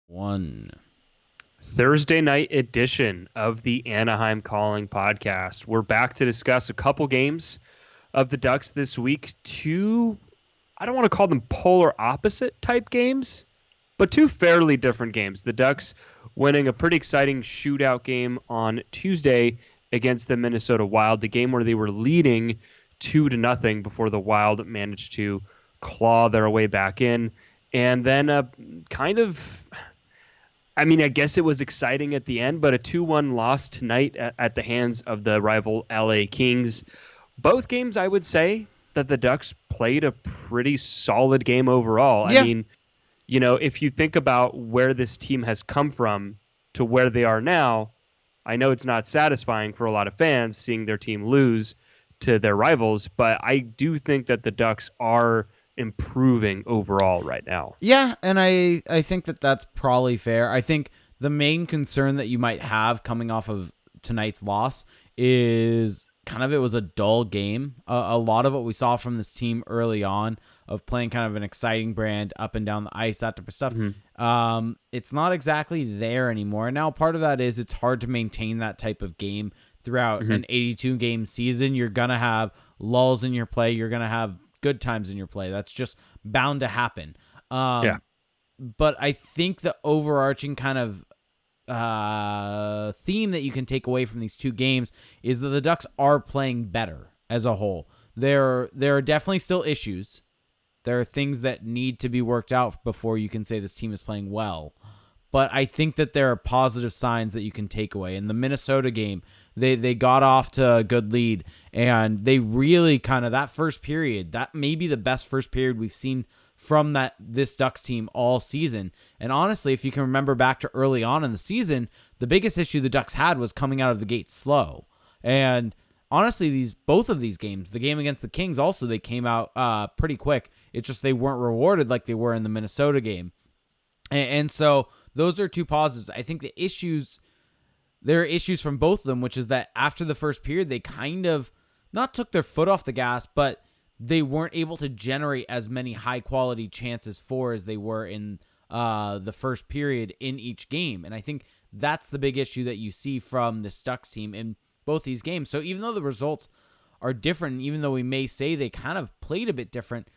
One. Thursday night edition of the Anaheim Calling podcast. We're back to discuss a couple games of the Ducks this week. Two, I don't want to call them polar opposite type games, but two fairly different games. The Ducks winning a pretty exciting shootout game on Tuesday against the Minnesota Wild, the game where they were leading 2-0 before the Wild managed to claw their way back in. And then I guess it was exciting at the end, but a 2-1 loss tonight at the hands of the rival LA Kings. Both games, I would say that the Ducks played a pretty solid game overall. Yeah. I mean, if you think about where this team has come from to where they are now, I know it's not satisfying for a lot of fans seeing their team lose to their rivals, but I do think that the Ducks are improving overall right now. Yeah, and I think that that's probably fair. I think the main concern that you might have coming off of tonight's loss is it was a dull game. A lot of what we saw from this team early on of playing kind of an exciting brand up and down the ice, that type of stuff, it's not exactly there anymore. And now part of that is it's hard to maintain that type of game throughout an 82-game season. You're going to have lulls in your play. You're going to have good times in your play. That's just bound to happen. But I think the overarching kind of theme that you can take away from these two games is that the Ducks are playing better as a whole. There are definitely still issues. There are things that need to be worked out before you can say this team is playing well. But I think that there are positive signs that you can take away. In the Minnesota game, they got off to a good lead, and they really that first period, that may be the best first period we've seen from this Ducks team all season. And honestly, if you can remember back to early on in the season, the biggest issue the Ducks had was coming out of the gate slow. And honestly, both of these games, the game against the Kings also, they came out pretty quick. It's just they weren't rewarded like they were in the Minnesota game. And so those are two positives. I think there are issues from both of them, which is that after the first period, they kind of not took their foot off the gas, but they weren't able to generate as many high-quality chances as they were in the first period in each game. And I think that's the big issue that you see from the Ducks team in both these games. So even though the results are different, even though we may say they kind of played a bit different,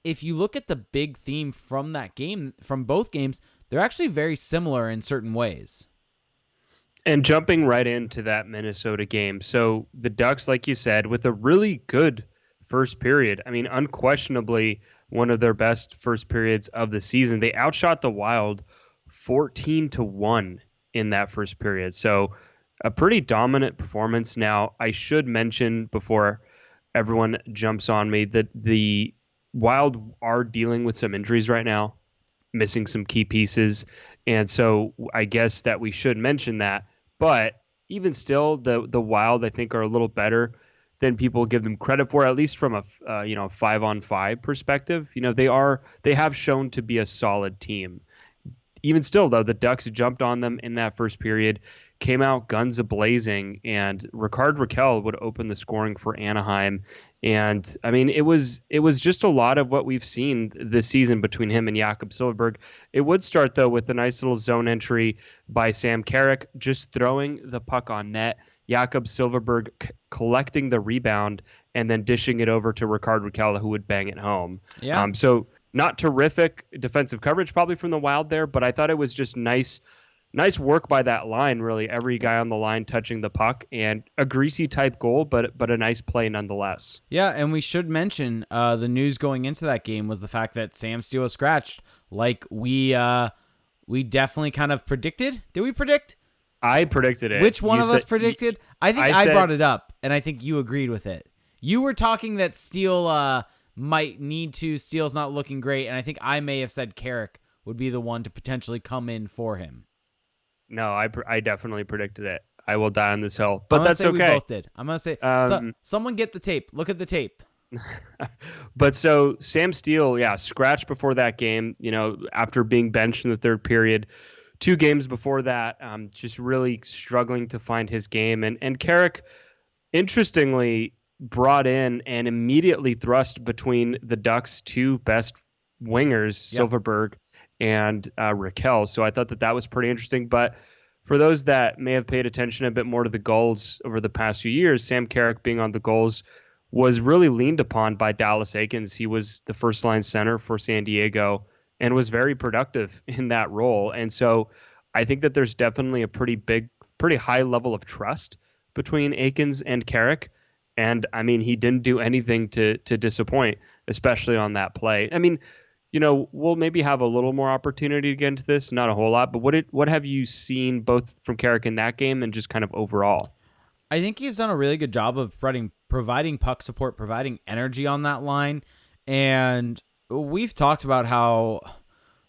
if you look at the big theme from that game, from both games, they're actually very similar in certain ways. And jumping right into that Minnesota game. So the Ducks, like you said, with a really good first period. I mean, unquestionably one of their best first periods of the season. They outshot the Wild 14-1 in that first period. So a pretty dominant performance. Now, I should mention before everyone jumps on me that the Wild are dealing with some injuries right now, missing some key pieces. And so I guess that we should mention that. But even still, the Wild, I think, are a little better than people give them credit for, at least from a 5-on-5 perspective. They have shown to be a solid team. Even still, though, the Ducks jumped on them in that first period, came out guns a-blazing, and Rickard Rakell would open the scoring for Anaheim. And, I mean, it was just a lot of what we've seen this season between him and Jakob Silfverberg. It would start, though, with a nice little zone entry by Sam Carrick, just throwing the puck on net. Jakob Silfverberg collecting the rebound and then dishing it over to Rickard Rakell, who would bang it home. Yeah. So not terrific defensive coverage probably from the Wild there, but I thought it was just nice work by that line, really. Every guy on the line touching the puck, and a greasy type goal, but a nice play nonetheless. Yeah, and we should mention the news going into that game was the fact that Sam Steele was scratched, like we definitely kind of predicted. Did we predict? I predicted it. Which one of us predicted? I think I brought it up, and I think you agreed with it. You were talking that Steele might need to. Steele's not looking great, and I think I may have said Carrick would be the one to potentially come in for him. No, I definitely predicted it. I will die on this hill, but that's okay. We both did. I'm gonna say someone get the tape. Look at the tape. But so Sam Steele, scratched before that game. After being benched in the third period, 2 games before that, just really struggling to find his game. And Carrick, interestingly, brought in and immediately thrust between the Ducks' 2 best wingers, Silfverberg and Raquel. So I thought that was pretty interesting. But for those that may have paid attention a bit more to the goals over the past few years, Sam Carrick being on the goals was really leaned upon by Dallas Eakins. He was the first line center for San Diego and was very productive in that role. And so I think that there's definitely a pretty high level of trust between Eakins and Carrick. And I mean, he didn't do anything to disappoint, especially on that play. I mean, we'll maybe have a little more opportunity to get into this, not a whole lot, but what have you seen both from Carrick in that game and just kind of overall? I think he's done a really good job of providing puck support, providing energy on that line. And we've talked about how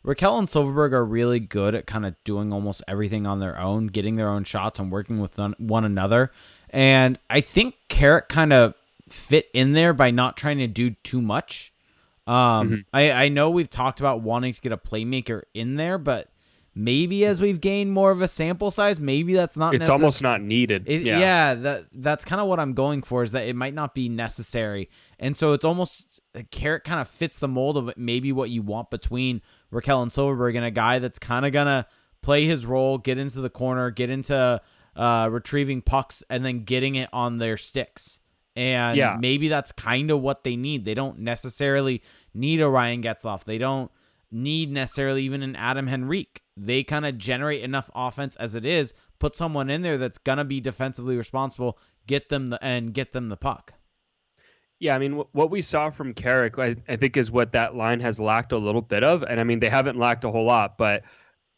Raquel and Silverberg are really good at kind of doing almost everything on their own, getting their own shots and working with one another. And I think Carrick kind of fit in there by not trying to do too much. I know we've talked about wanting to get a playmaker in there, but maybe as we've gained more of a sample size, maybe that's not It's almost not needed. That's kind of what I'm going for, is that it might not be necessary. And so it's almost, Carrick kind of fits the mold of maybe what you want between Raquel and Silverberg, and a guy that's kind of going to play his role, get into the corner, get into retrieving pucks, and then getting it on their sticks. And maybe that's kind of what they need. They don't necessarily need a Ryan Getzlaf. They don't need necessarily even an Adam Henrique. They kind of generate enough offense as it is. Put someone in there that's gonna be defensively responsible. Get them the puck. Yeah, I mean, what we saw from Carrick, I think, is what that line has lacked a little bit of. And I mean, they haven't lacked a whole lot, but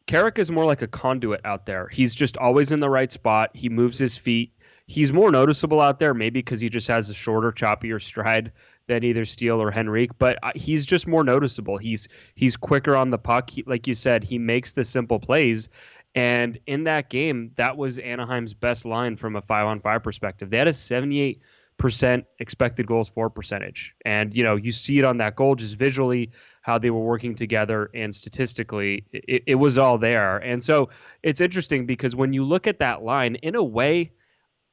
Carrick is more like a conduit out there. He's just always in the right spot. He moves his feet. He's more noticeable out there, maybe because he just has a shorter, choppier stride than either Steele or Henrique, but he's just more noticeable. He's quicker on the puck. Like you said, he makes the simple plays. And in that game, that was Anaheim's best line from a 5-on-5 perspective. They had a 78% expected goals for percentage. And, you see it on that goal just visually, how they were working together, and statistically, it was all there. And so it's interesting because when you look at that line, in a way,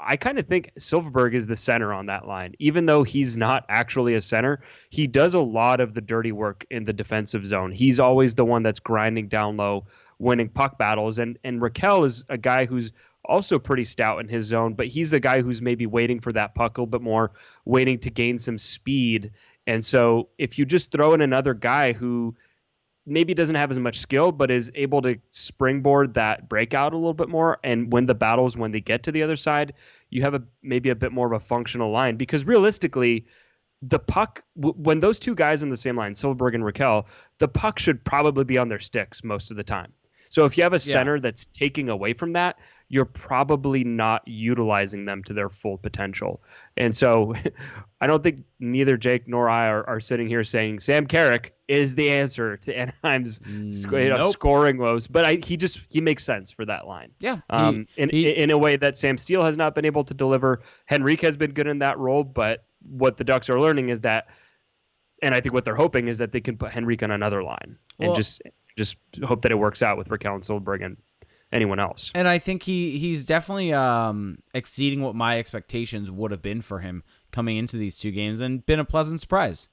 I kind of think Silverberg is the center on that line. Even though he's not actually a center, he does a lot of the dirty work in the defensive zone. He's always the one that's grinding down low, winning puck battles. And Raquel is a guy who's also pretty stout in his zone, but he's a guy who's maybe waiting for that puck a little bit more, waiting to gain some speed. And so if you just throw in another guy who maybe doesn't have as much skill, but is able to springboard that breakout a little bit more and win the battles when they get to the other side, you have maybe a bit more of a functional line. Because realistically, the puck, when those two guys on the same line, Silverberg and Raquel, the puck should probably be on their sticks most of the time. So if you have a center that's taking away from that, you're probably not utilizing them to their full potential. And so I don't think neither Jake nor I are sitting here saying Sam Carrick is the answer to Anaheim's scoring woes, but he makes sense for that line. Yeah. In a way that Sam Steele has not been able to deliver. Henrique has been good in that role, but what the Ducks are learning is that, and I think what they're hoping is that they can put Henrique on another line and just hope that it works out with Raquel and Silverberg and anyone else. And I think he's definitely exceeding what my expectations would have been for him coming into these two games, and been a pleasant surprise.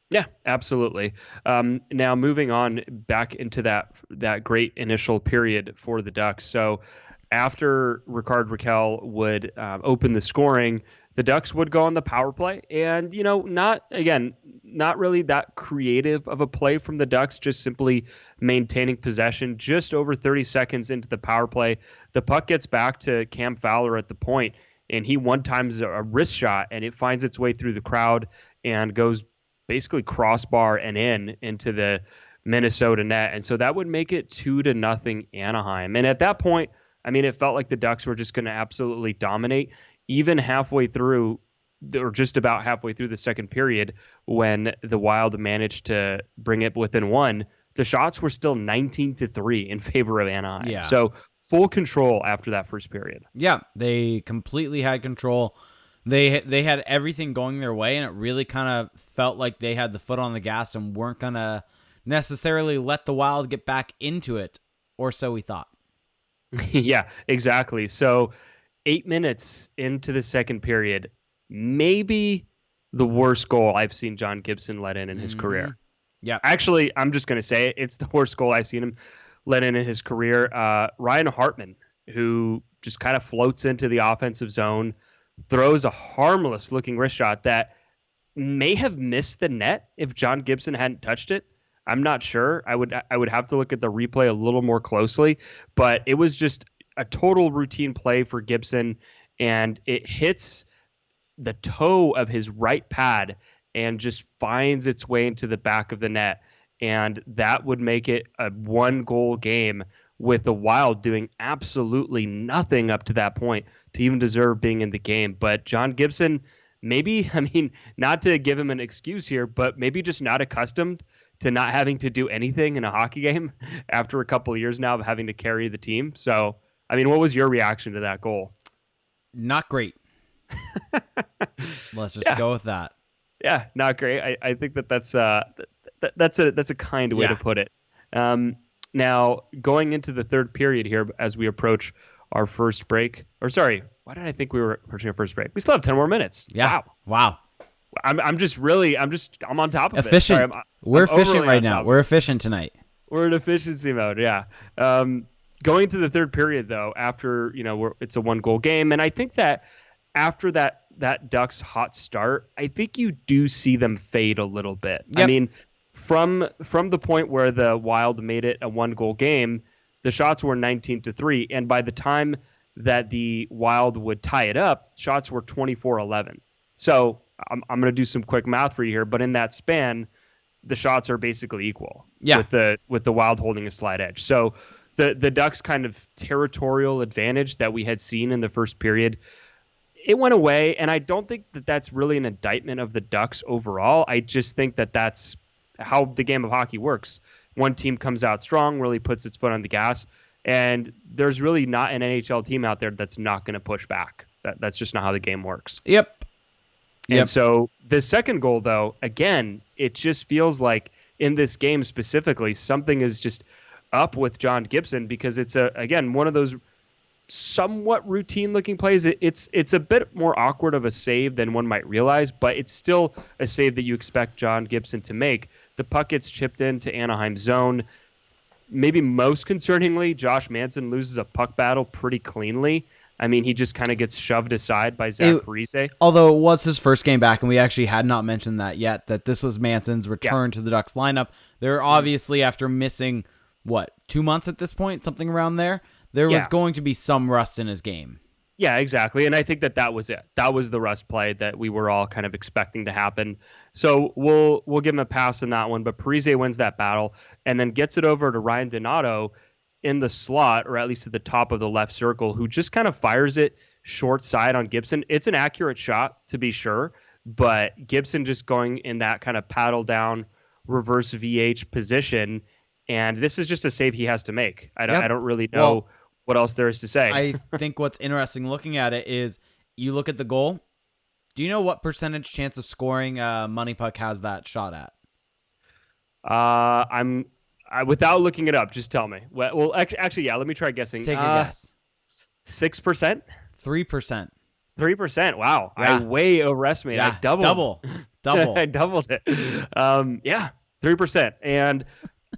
Yeah, absolutely. Now moving on back into that great initial period for the Ducks. So after Rickard Rakell would open the scoring, the Ducks would go on the power play, and not really that creative of a play from the Ducks, just simply maintaining possession. Just over 30 seconds into the power play, the puck gets back to Cam Fowler at the point, and he one-times a wrist shot, and it finds its way through the crowd and goes basically crossbar and into the Minnesota net. And so that would make it 2-0 Anaheim. And at that point, I mean, it felt like the Ducks were just going to absolutely dominate. Even halfway through, or just about halfway through the second period, when the Wild managed to bring it within one, the shots were still 19-3 in favor of Anaheim. Yeah. So full control after that first period. Yeah, they completely had control. They had everything going their way, and it really kind of felt like they had the foot on the gas and weren't going to necessarily let the Wild get back into it, or so we thought. Yeah, exactly. So 8 minutes into the second period, maybe the worst goal I've seen John Gibson let in his career. Yeah. Actually, I'm just going to say it. It's the worst goal I've seen him let in his career. Ryan Hartman, who just kind of floats into the offensive zone, throws a harmless looking wrist shot that may have missed the net if John Gibson hadn't touched it. I'm not sure. I would have to look at the replay a little more closely, but it was just a total routine play for Gibson, and it hits the toe of his right pad and just finds its way into the back of the net. And that would make it a 1-goal game with the Wild doing absolutely nothing up to that point to even deserve being in the game. But John Gibson, maybe, I mean, not to give him an excuse here, but maybe just not accustomed to not having to do anything in a hockey game after a couple of years now of having to carry the team. So, I mean, what was your reaction to that goal? Not great. Let's just go with that. Yeah, not great. I think that's a kind way to put it. Now, going into the third period here as we approach our first break, or sorry, why did I think we were approaching our first break? We still have 10 more minutes. Yeah. Wow. I'm on top of efficient. it. Sorry, We're I'm efficient right now. We're efficient tonight. We're in efficiency mode. Yeah. Going to the third period though, after, it's a 1-goal game. And I think that after that Ducks hot start, I think you do see them fade a little bit. Yep. I mean, from the point where the Wild made it a 1-goal game, the shots were 19-3. And by the time that the Wild would tie it up, shots were 24-11. So I'm going to do some quick math for you here, but in that span, the shots are basically equal. Yeah. With the Wild holding a slight edge. So the Ducks' kind of territorial advantage that we had seen in the first period, it went away, and I don't think that that's really an indictment of the Ducks overall. I just think that that's how the game of hockey works. One team comes out strong, really puts its foot on the gas, and there's really not an NHL team out there that's not going to push back. That's just not how the game works. Yep. And so the second goal, though, again, it just feels like in this game specifically, something is just up with John Gibson because it's, again, one of those somewhat routine-looking plays. It's a bit more awkward of a save than one might realize, but it's still a save that you expect John Gibson to make. The puck gets chipped into Anaheim zone. Maybe most concerningly, Josh Manson loses a puck battle pretty cleanly. I mean, he just kind of gets shoved aside by Zach Parise. Although it was his first game back, and we actually had not mentioned that yet, that this was Manson's return to the Ducks lineup. They're obviously, after missing, 2 months at this point, something around there, there was going to be some rust in his game. Yeah, exactly. And I think that was it. That was the rust play that we were all kind of expecting to happen. So we'll give him a pass in that one. But Parise wins that battle and then gets it over to Ryan Donato in the slot, or at least at the top of the left circle, who just kind of fires it short side on Gibson. It's an accurate shot, to be sure, but Gibson just going in that kind of paddle down reverse VH position. And this is just a save he has to make. I don't really know what else there is to say. I think what's interesting looking at it is you look at the goal. Do you know what percentage chance of scoring Money Puck has that shot at? Without looking it up, just tell me. Well, actually, yeah. Let me try guessing. Take a guess. 6%. 3%. 3%. Wow, yeah. I way overestimated. Yeah. I doubled. I doubled it. 3%. And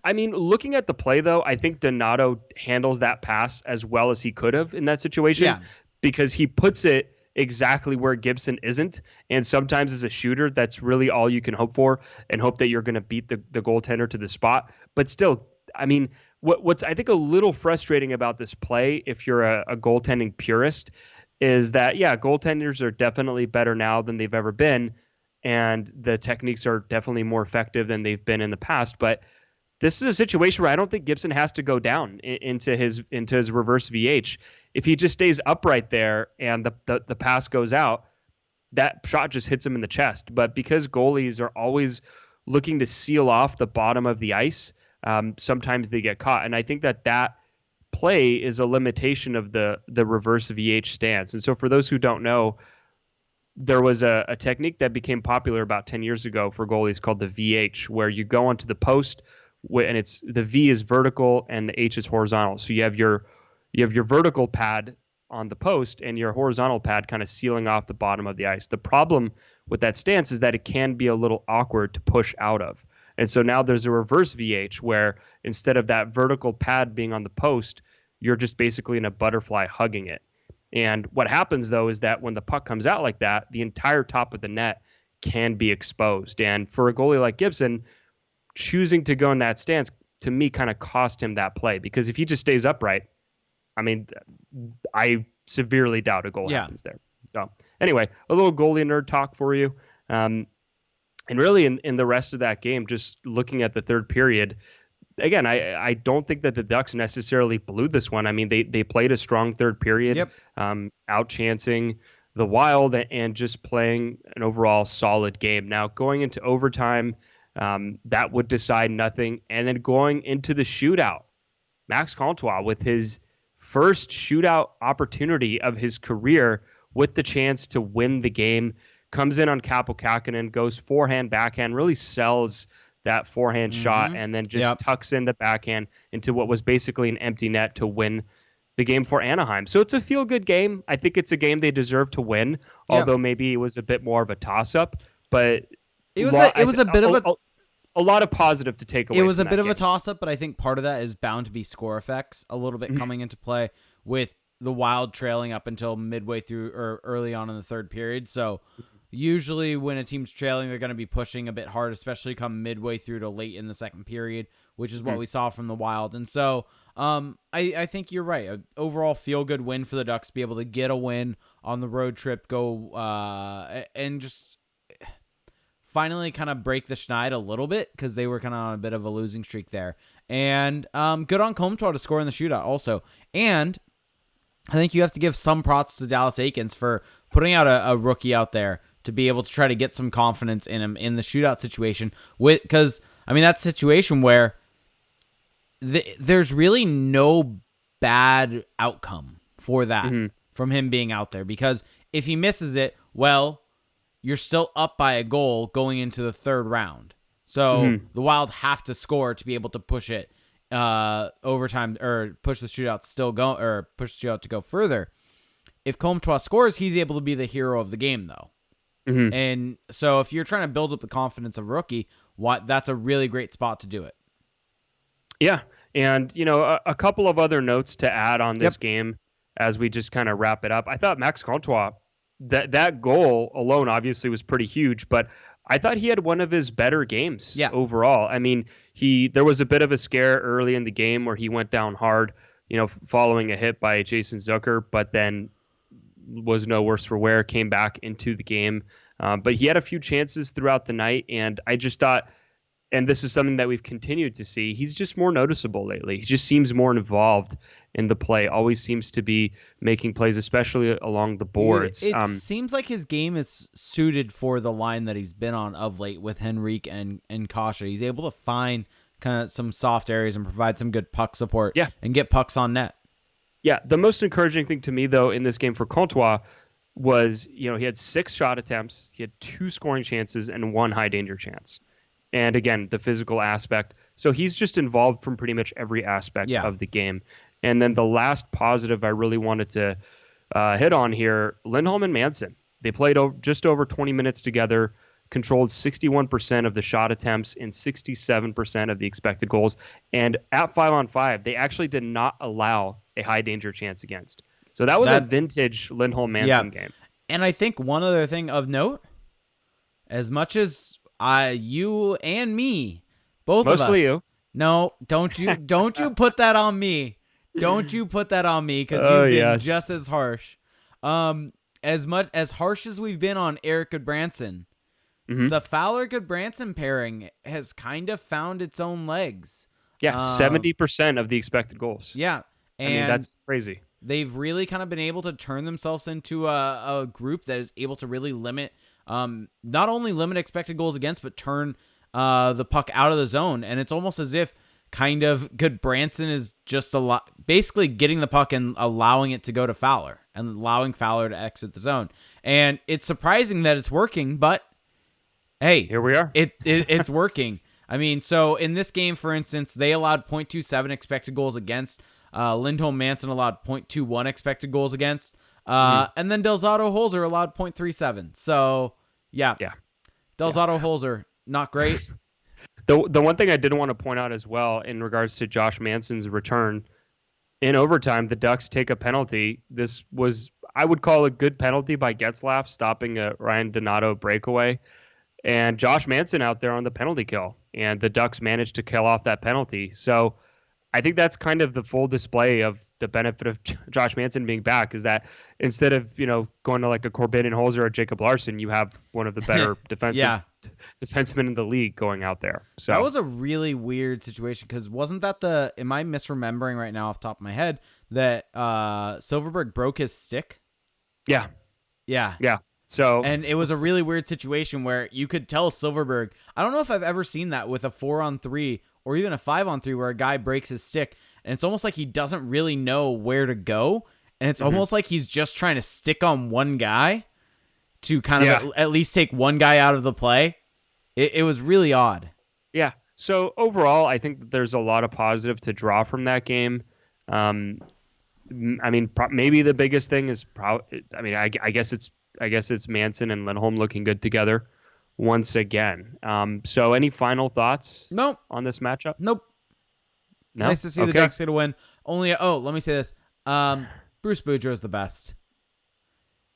I mean, looking at the play though, I think Donato handles that pass as well as he could have in that situation because he puts it exactly where Gibson isn't. And sometimes as a shooter, that's really all you can hope for and hope that you're going to beat the goaltender to the spot. But still, I mean, what's I think a little frustrating about this play, if you're a goaltending purist, is that, goaltenders are definitely better now than they've ever been. And the techniques are definitely more effective than they've been in the past. But this is a situation where I don't think Gibson has to go down into his reverse VH. If he just stays upright there and the pass goes out, that shot just hits him in the chest. But because goalies are always looking to seal off the bottom of the ice, sometimes they get caught. And I think that play is a limitation of the reverse VH stance. And so for those who don't know, there was a technique that became popular about 10 years ago for goalies called the VH, where you go onto the post, and it's the V is vertical and the H is horizontal. So you have your vertical pad on the post and your horizontal pad kind of sealing off the bottom of the ice. The problem with that stance is that it can be a little awkward to push out of. And so now there's a reverse VH where instead of that vertical pad being on the post, you're just basically in a butterfly hugging it. And what happens though is that when the puck comes out like that, the entire top of the net can be exposed. And for a goalie like Gibson, choosing to go in that stance to me kind of cost him that play, because if he just stays upright, I mean, I severely doubt a goal happens there. So anyway, a little goalie nerd talk for you. And really in the rest of that game, just looking at the third period, again, I don't think that the Ducks necessarily blew this one. I mean, they played a strong third period, out-chancing the Wild and just playing an overall solid game. Now, going into overtime, that would decide nothing. And then going into the shootout, Max Comtois with his first shootout opportunity of his career with the chance to win the game, comes in on Kaapo Kähkönen, goes forehand, backhand, really sells that forehand shot, and then just tucks in the backhand into what was basically an empty net to win the game for Anaheim. So it's a feel-good game. I think it's a game they deserve to win, although maybe it was a bit more of a toss-up. But it was a bit of a lot of positive to take away. It was a bit game. of a toss-up, but I think part of that is bound to be score effects a little bit coming into play with the Wild trailing up until midway through or early on in the third period. So usually when a team's trailing, they're going to be pushing a bit hard, especially come midway through to late in the second period, which is what we saw from the Wild. And so I think you're right. An overall feel-good win for the Ducks to be able to get a win on the road trip, go and just finally kind of break the schneid a little bit because they were kind of on a bit of a losing streak there. And good on Comtois to score in the shootout also. And I think you have to give some props to Dallas Eakins for putting out a rookie out there to be able to try to get some confidence in him in the shootout situation. Because, I mean, that's a situation where there's really no bad outcome for that from him being out there. Because if he misses it, well, you're still up by a goal going into the third round. So the Wild have to score to be able to push it overtime or push the shootout to go further. If Comtois scores, he's able to be the hero of the game, though. And so if you're trying to build up the confidence of a rookie, that's a really great spot to do it. Yeah. And, a couple of other notes to add on this game as we just kind of wrap it up. I thought Max Comtois, that goal alone obviously was pretty huge, but I thought he had one of his better games overall. I mean, there was a bit of a scare early in the game where he went down hard, following a hit by Jason Zucker, but then was no worse for wear, came back into the game. But he had a few chances throughout the night, and I just thought, and this is something that we've continued to see, he's just more noticeable lately. He just seems more involved in the play, always seems to be making plays, especially along the boards. It seems like his game is suited for the line that he's been on of late with Henrique and Kasha. He's able to find kind of some soft areas and provide some good puck support and get pucks on net. Yeah, the most encouraging thing to me, though, in this game for Comtois was, he had 6 shot attempts, he had 2 scoring chances, and 1 high-danger chance. And again, the physical aspect. So he's just involved from pretty much every aspect of the game. And then the last positive I really wanted to hit on here, Lindholm and Manson. They played just over 20 minutes together, controlled 61% of the shot attempts and 67% of the expected goals. And at 5-on-5, they actually did not allow a high-danger chance against. So that was a vintage Lindholm-Manson game. And I think one other thing of note, as much as you and me, both Mostly of us. you. No, don't you put that on me. Don't you put that on me because you've been just as harsh. As much as harsh as we've been on Eric Goodbranson, the Fowler-Goodbranson pairing has kind of found its own legs. Yeah, 70% of the expected goals. Yeah. And I mean, that's crazy. They've really kind of been able to turn themselves into a group that is able to really limit, not only limit expected goals against, but turn the puck out of the zone. And it's almost as if kind of Goodbranson is just basically getting the puck and allowing it to go to Fowler and allowing Fowler to exit the zone. And it's surprising that it's working, but hey, here we are. It's working. I mean, so in this game, for instance, they allowed 0.27 expected goals against. Lindholm Manson allowed 0.21 expected goals against. And then Delzato Holzer allowed 0.37. So, yeah. Delzato Holzer, not great. The one thing I did want to point out as well in regards to Josh Manson's return, in overtime, the Ducks take a penalty. This was, I would call, a good penalty by Getzlaf, stopping a Ryan Donato breakaway. And Josh Manson out there on the penalty kill. And the Ducks managed to kill off that penalty. So I think that's kind of the full display of the benefit of Josh Manson being back, is that instead of, going to like a Corbin and Holzer or Jacob Larson, you have one of the better defensemen in the league going out there. So that was a really weird situation, because wasn't that am I misremembering right now off the top of my head that Silverberg broke his stick? Yeah. So, and it was a really weird situation where you could tell Silverberg, I don't know if I've ever seen that with a 4-on-3 or even a 5-on-3 where a guy breaks his stick, and it's almost like he doesn't really know where to go, and it's almost like he's just trying to stick on one guy to kind of at least take one guy out of the play. It was really odd. Yeah. So overall, I think that there's a lot of positive to draw from that game. I mean, maybe the biggest thing is I guess it's Manson and Lindholm looking good together once again. So any final thoughts? Nope. On this matchup? Nope. No? Nice to see the Ducks get a win. Let me say this. Bruce Boudreau's the best.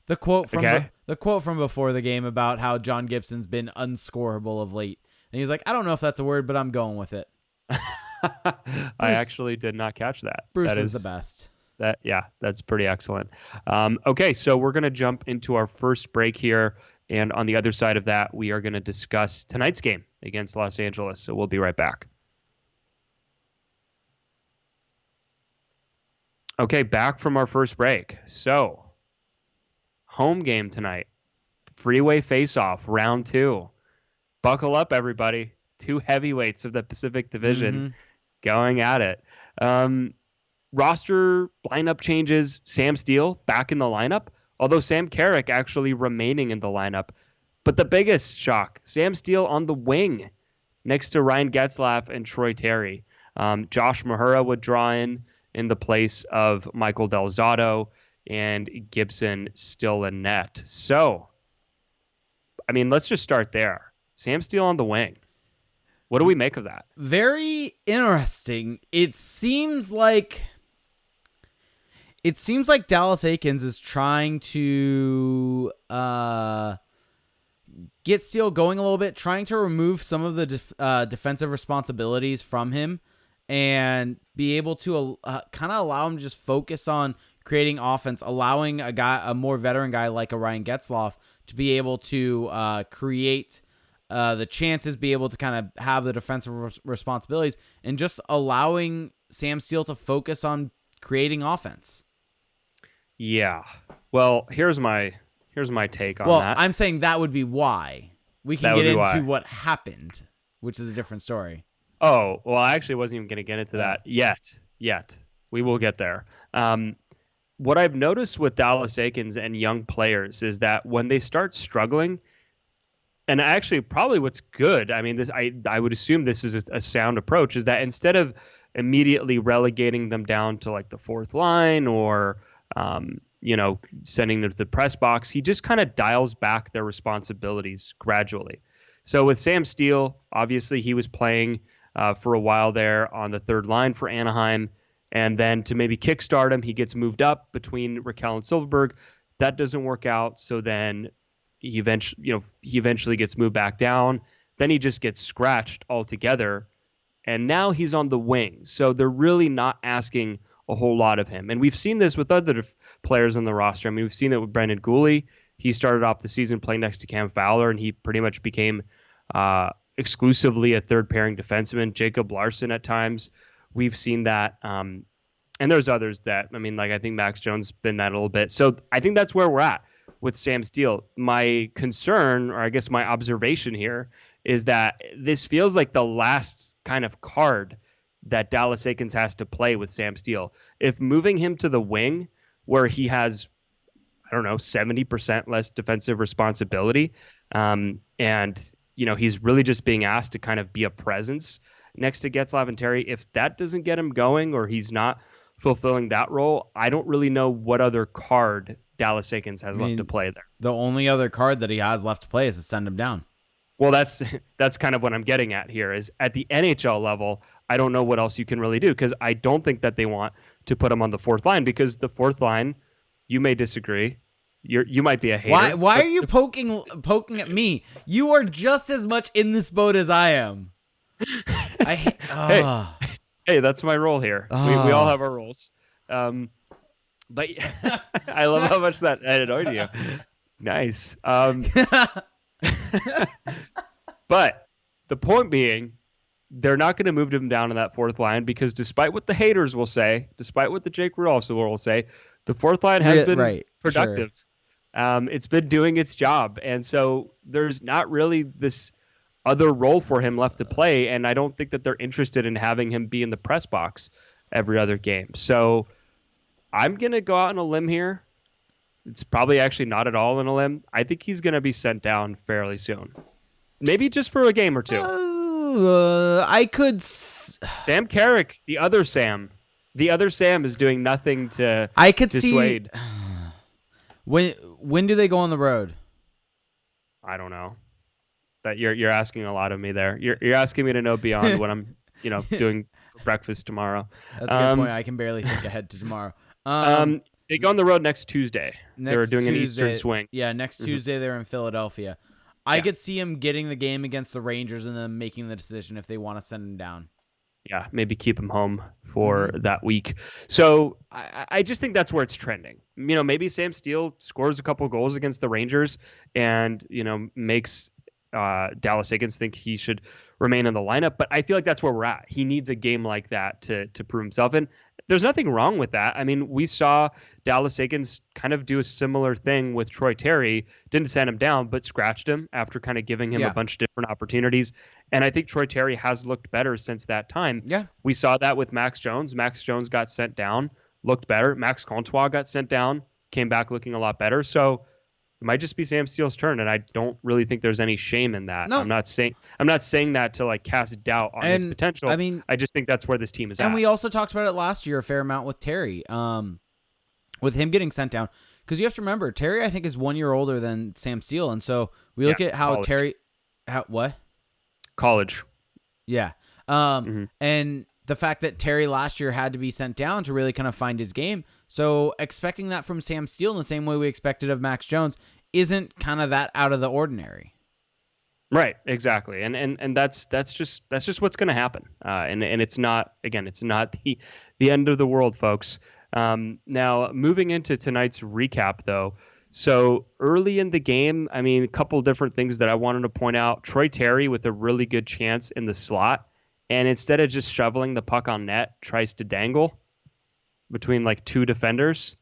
The quote from before the game about how John Gibson's been unscorable of late. And he's like, I don't know if that's a word, but I'm going with it. I actually did not catch that. Bruce is the best. That's pretty excellent. Okay, so we're going to jump into our first break here. And on the other side of that, we are going to discuss tonight's game against Los Angeles. So we'll be right back. Okay, back from our first break. So, home game tonight. Freeway face-off, round 2. Buckle up, everybody. 2 heavyweights of the Pacific Division going at it. Roster lineup changes. Sam Steele back in the lineup, although Sam Carrick actually remaining in the lineup. But the biggest shock, Sam Steele on the wing next to Ryan Getzlaf and Troy Terry. Josh Mahura would draw in the place of Michael Del Zotto, and Gibson still in net. So, I mean, let's just start there. Sam Steele on the wing. What do we make of that? Very interesting. It seems like Dallas Eakins is trying to get Steele going a little bit, trying to remove some of the defensive responsibilities from him and be able to kind of allow him to just focus on creating offense, allowing a more veteran guy like a Ryan Getzlaf to be able to create the chances, be able to kind of have the defensive responsibilities, and just allowing Sam Steele to focus on creating offense. Yeah. Well, here's my take on that. Well, I'm saying that would be why. We can get into what happened, which is a different story. Oh, well, I actually wasn't even going to get into that yet. We will get there. What I've noticed with Dallas Eakins and young players is that when they start struggling, and actually probably what's good, I mean, I would assume this is a sound approach, is that instead of immediately relegating them down to like the fourth line or, sending them to the press box, he just kind of dials back their responsibilities gradually. So with Sam Steele, obviously he was playing for a while there on the third line for Anaheim. And then to maybe kickstart him, he gets moved up between Raquel and Silverberg. That doesn't work out. So then he eventually gets moved back down. Then he just gets scratched altogether. And now he's on the wing. So they're really not asking a whole lot of him. And we've seen this with other players on the roster. I mean, we've seen it with Brendan Guhle. He started off the season playing next to Cam Fowler, and he pretty much became exclusively a third pairing defenseman. Jacob Larson at times. We've seen that. And there's others that, I mean, like I think Max Jones been that a little bit. So I think that's where we're at with Sam Steele. My concern, or I guess my observation here, is that this feels like the last kind of card that Dallas Eakins has to play with Sam Steele. If moving him to the wing where he has, 70% less defensive responsibility, and, he's really just being asked to kind of be a presence next to Getzlaf and Terry, if that doesn't get him going or he's not fulfilling that role, I don't really know what other card Dallas Eakins has left to play there. The only other card that he has left to play is to send him down. Well, that's kind of what I'm getting at here is at the NHL level, I don't know what else you can really do because I don't think that they want to put him on the fourth line because the fourth line, you may disagree. You might be a hater. Why are you poking at me? You are just as much in this boat as I am. Hey, hey, that's my role here. We all have our roles. But I love how much that annoyed you. Nice. But the point being, they're not going to move him down to that fourth line because despite what the haters will say, despite what the Jake Rudolph will say, the fourth line has been productive. Sure. It's been doing its job. And so there's not really this other role for him left to play. And I don't think that they're interested in having him be in the press box every other game. So I'm going to go out on a limb here. It's probably actually not at all on a limb. I think he's going to be sent down fairly soon. Maybe just for a game or two. I could. Sam Carrick, the other Sam is doing nothing to. I could dissuade. See. When do they go on the road? I don't know. That you're asking a lot of me there. You're asking me to know beyond what I'm doing for breakfast tomorrow. That's a good point. I can barely think ahead to tomorrow. They go on the road next Tuesday. They're doing an Eastern swing. Yeah, next Tuesday they're in Philadelphia. I could see him getting the game against the Rangers and then making the decision if they want to send him down. Yeah, maybe keep him home for that week. So I just think that's where it's trending. Maybe Sam Steele scores a couple goals against the Rangers and, makes Dallas Eakins think he should remain in the lineup. But I feel like that's where we're at. He needs a game like that to prove himself. And there's nothing wrong with that. I mean, we saw Dallas Eakins kind of do a similar thing with Troy Terry. Didn't send him down, but scratched him after kind of giving him a bunch of different opportunities. And I think Troy Terry has looked better since that time. Yeah. We saw that with Max Jones. Max Jones got sent down, looked better. Max Comtois got sent down, came back looking a lot better. So it might just be Sam Steele's turn, and I don't really think there's any shame in that. No. I'm not saying that to cast doubt on his potential. I mean, I just think that's where this team is at. And we also talked about it last year a fair amount with Terry, with him getting sent down. Because you have to remember, Terry I think is 1 year older than Sam Steele, and so we look at how college. What? College. Yeah. And the fact that Terry last year had to be sent down to really kind of find his game. So expecting that from Sam Steele in the same way we expected of Max Jones isn't kind of that out of the ordinary. Right, exactly. And that's just what's going to happen. And it's not the end of the world, folks. Now moving into tonight's recap though. So early in the game, I mean, a couple different things that I wanted to point out. Troy Terry with a really good chance in the slot. And instead of just shoveling the puck on net, tries to dangle between two defenders.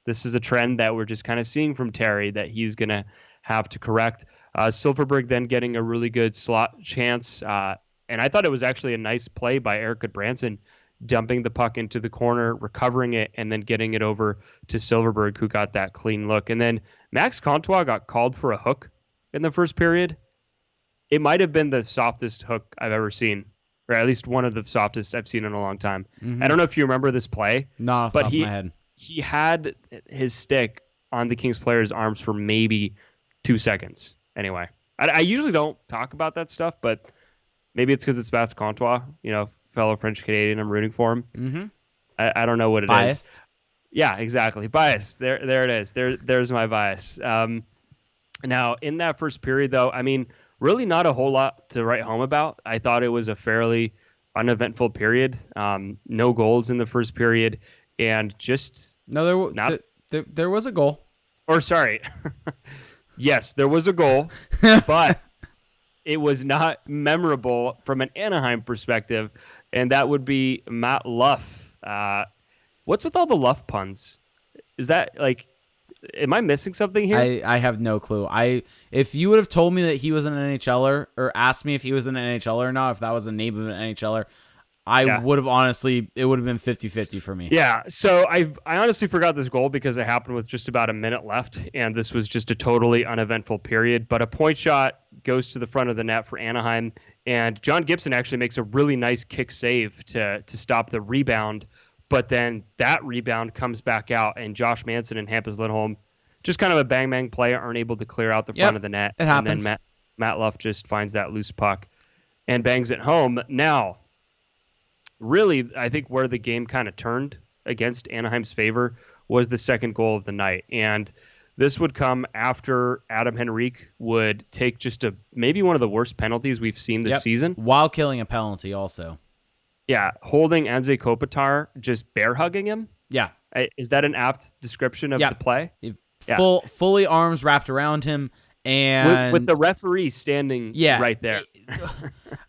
This is a trend that we're just kind of seeing from Terry that he's going to have to correct. Silfverberg then getting a really good slot chance. And I thought it was actually a nice play by Eric Goodbranson, dumping the puck into the corner, recovering it, and then getting it over to Silfverberg, who got that clean look. And then Max Comtois got called for a hook in the first period. It might have been the softest hook I've ever seen, or at least one of the softest I've seen in a long time. I don't know if you remember this play. No, off the top of my head. He had his stick on the Kings player's arms for maybe 2 seconds. Anyway, I usually don't talk about that stuff, but maybe it's because it's Max Comtois, fellow French Canadian. I'm rooting for him. I don't know what it is. Yeah, exactly. Bias. There it is. There's my bias. Now, in that first period, though, I mean, really not a whole lot to write home about. I thought it was a fairly uneventful period. No goals in the first period, and just there was a goal. Or sorry, yes, there was a goal, but it was not memorable from an Anaheim perspective, and that would be Matt Luff. What's with all the Luff puns? Is that am I missing something here? I have no clue. If you would have told me that he was an NHLer or asked me if he was an NHLer or not, if that was the name of an NHLer, I would have honestly, it would have been 50-50 for me. Yeah, so I honestly forgot this goal because it happened with just about a minute left, and this was just a totally uneventful period. But a point shot goes to the front of the net for Anaheim, and John Gibson actually makes a really nice kick save to stop the rebound. But then that rebound comes back out, and Josh Manson and Hampus Lindholm, just kind of a bang-bang play, aren't able to clear out the front of the net. It happens. And then Matt Luff just finds that loose puck and bangs it home. Now, really, I think where the game kind of turned against Anaheim's favor was the second goal of the night. And this would come after Adam Henrique would take just maybe one of the worst penalties we've seen this season. While killing a penalty also. Yeah, holding Anze Kopitar, just bear hugging him. Yeah. Is that an apt description of the play? Fully arms wrapped around him. And with the referee standing right there.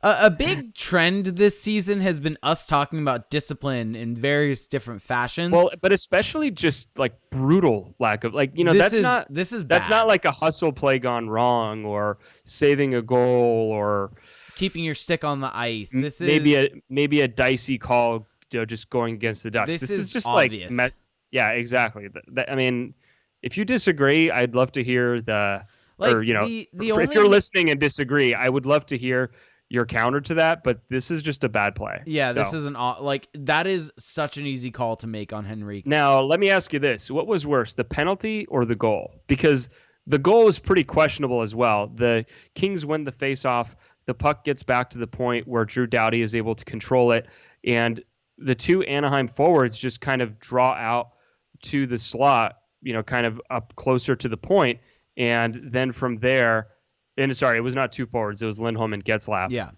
A big trend this season has been us talking about discipline in various different fashions. Well, but especially just like brutal lack of that's not like a hustle play gone wrong or saving a goal or keeping your stick on the ice. This is maybe a dicey call, just going against the Ducks. This is just obvious. Yeah, exactly. I mean, if you disagree, I'd love to hear if you're listening and disagree, I would love to hear your counter to that, but this is just a bad play. Yeah, this is that is such an easy call to make on Henrique. Now, let me ask you this. What was worse, the penalty or the goal? Because the goal was pretty questionable as well. The Kings win the faceoff. The puck gets back to the point where Drew Doughty is able to control it, and the two Anaheim forwards just kind of draw out to the slot, kind of up closer to the point. And then from there, it was not two forwards. It was Lindholm and Getzlaf. Yeah.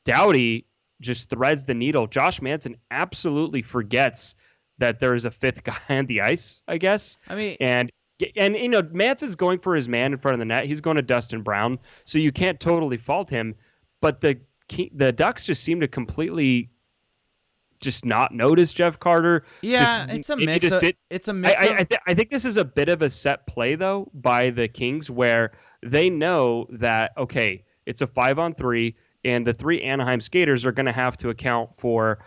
Doughty just threads the needle. Josh Manson absolutely forgets that there is a fifth guy on the ice, I guess. I mean, and Manson's going for his man in front of the net. He's going to Dustin Brown, so you can't totally fault him. But the Ducks just seem to completely just not notice Jeff Carter. Yeah, it's a mix. It's a mix. I think this is a bit of a set play though by the Kings, where they know that it's a 5-on-3, and the three Anaheim skaters are going to have to account for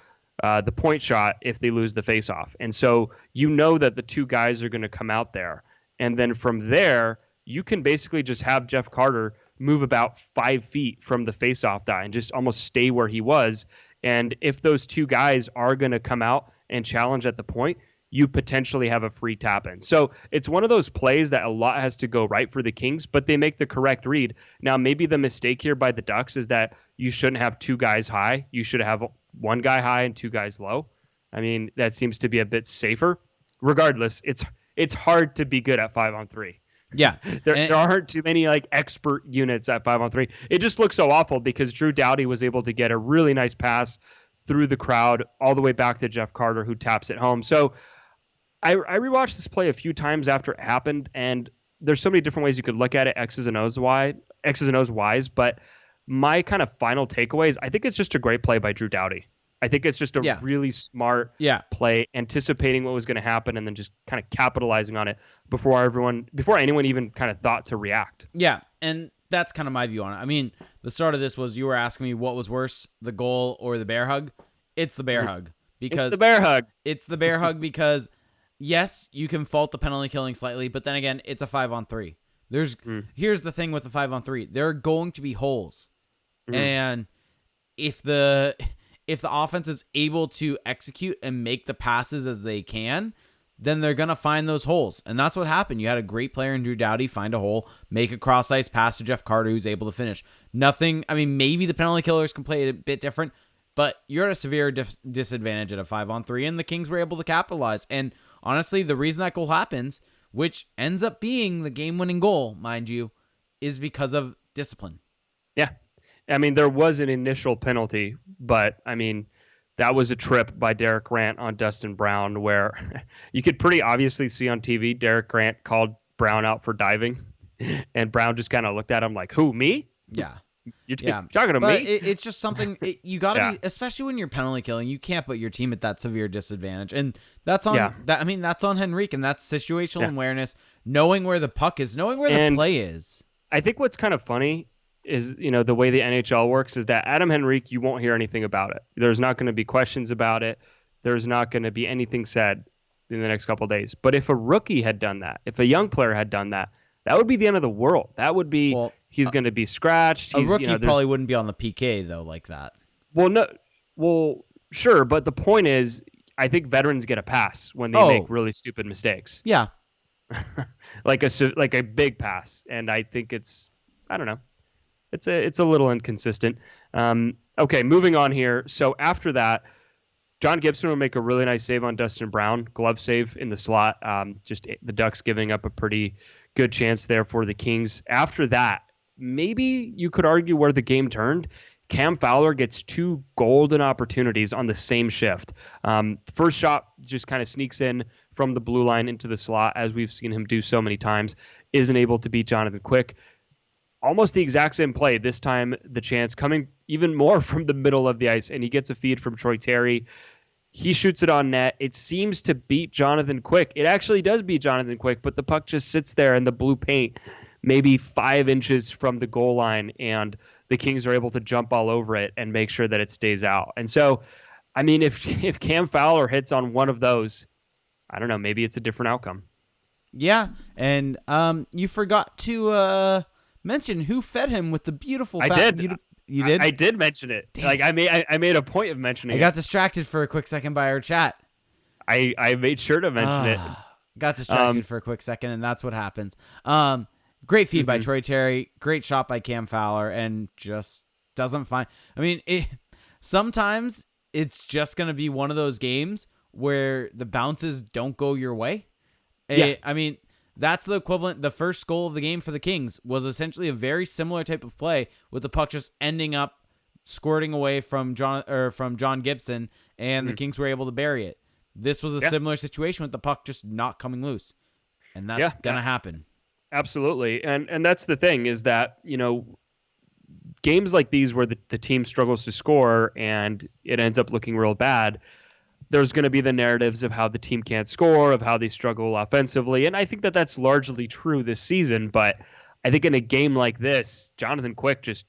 the point shot if they lose the faceoff, and so that the two guys are going to come out there, and then from there you can basically just have Jeff Carter move about 5 feet from the faceoff die and just almost stay where he was. And if those two guys are going to come out and challenge at the point, you potentially have a free tap in. So it's one of those plays that a lot has to go right for the Kings, but they make the correct read. Now, maybe the mistake here by the Ducks is that you shouldn't have two guys high. You should have one guy high and two guys low. I mean, that seems to be a bit safer. Regardless, it's hard to be good at 5-on-3. Yeah. There aren't too many expert units at 5-on-3. It just looks so awful because Drew Doughty was able to get a really nice pass through the crowd all the way back to Jeff Carter, who taps it home. So I rewatched this play a few times after it happened, and there's so many different ways you could look at it, X's and O's wise, but my kind of final takeaway is I think it's just a great play by Drew Doughty. I think it's just a really smart play, anticipating what was going to happen and then just kind of capitalizing on it before anyone even kind of thought to react. Yeah, and that's kind of my view on it. I mean, the start of this was you were asking me what was worse, the goal or the bear hug. It's the bear hug. Because it's the bear hug. It's the bear hug because, yes, you can fault the penalty killing slightly, but then again, it's a 5-on-3. Here's the thing with the 5-on-3. There are going to be holes. And if the offense is able to execute and make the passes as they can, then they're going to find those holes. And that's what happened. You had a great player in Drew Doughty find a hole, make a cross-ice pass to Jeff Carter, who's able to finish. Maybe the penalty killers can play it a bit different, but you're at a severe disadvantage at a 5-on-3, and the Kings were able to capitalize. And honestly, the reason that goal happens, which ends up being the game-winning goal, mind you, is because of discipline. Yeah. I mean, there was an initial penalty, but that was a trip by Derek Grant on Dustin Brown where you could pretty obviously see on TV Derek Grant called Brown out for diving, and Brown just kind of looked at him like, "Who, me?" Yeah. You're talking to me? It's just something you got to be, especially when you're penalty killing, you can't put your team at that severe disadvantage. And that's on that's on Henrique, and that's situational awareness, knowing where the puck is, knowing where the play is. I think what's kind of funny is, the way the NHL works is that Adam Henrique, you won't hear anything about it. There's not going to be questions about it. There's not going to be anything said in the next couple of days. But if a rookie had done that, if a young player had done that, that would be the end of the world. That would be, he's going to be scratched. A rookie probably wouldn't be on the PK though, like that. Well, sure. But the point is, I think veterans get a pass when they make really stupid mistakes. Yeah. like a big pass. And I think I don't know. it's a little inconsistent. Okay, moving on here. So after that, John Gibson will make a really nice save on Dustin Brown, glove save in the slot. Just the Ducks giving up a pretty good chance there for the Kings. After that, maybe you could argue where the game turned. Cam Fowler gets two golden opportunities on the same shift. First shot just kind of sneaks in from the blue line into the slot, as we've seen him do so many times, isn't able to beat Jonathan Quick. Almost the exact same play. This time, the chance coming even more from the middle of the ice, and he gets a feed from Troy Terry. He shoots it on net. It seems to beat Jonathan Quick. It actually does beat Jonathan Quick, but the puck just sits there in the blue paint, maybe 5 inches from the goal line, and the Kings are able to jump all over it and make sure that it stays out. And so, I mean, if Cam Fowler hits on one of those, I don't know, maybe it's a different outcome. Yeah, and you forgot to mention who fed him with the beautiful. I did. You did? I did mention it. Damn. Like I made a point of mentioning it. I got distracted for a quick second by our chat. I made sure to mention it. Got distracted for a quick second, and that's what happens. Great feed by Troy Terry. Great shot by Cam Fowler, and just doesn't find. I mean, sometimes it's just going to be one of those games where the bounces don't go your way. Yeah. I mean, that's the equivalent. The first goal of the game for the Kings was essentially a very similar type of play, with the puck just ending up squirting away from John Gibson, and the Kings were able to bury it. This was a similar situation with the puck just not coming loose, and that's gonna happen. Absolutely, and that's the thing, is that, you know, games like these where the team struggles to score and it ends up looking real bad, there's going to be the narratives of how the team can't score, of how they struggle offensively. And I think that that's largely true this season. But I think in a game like this, Jonathan Quick just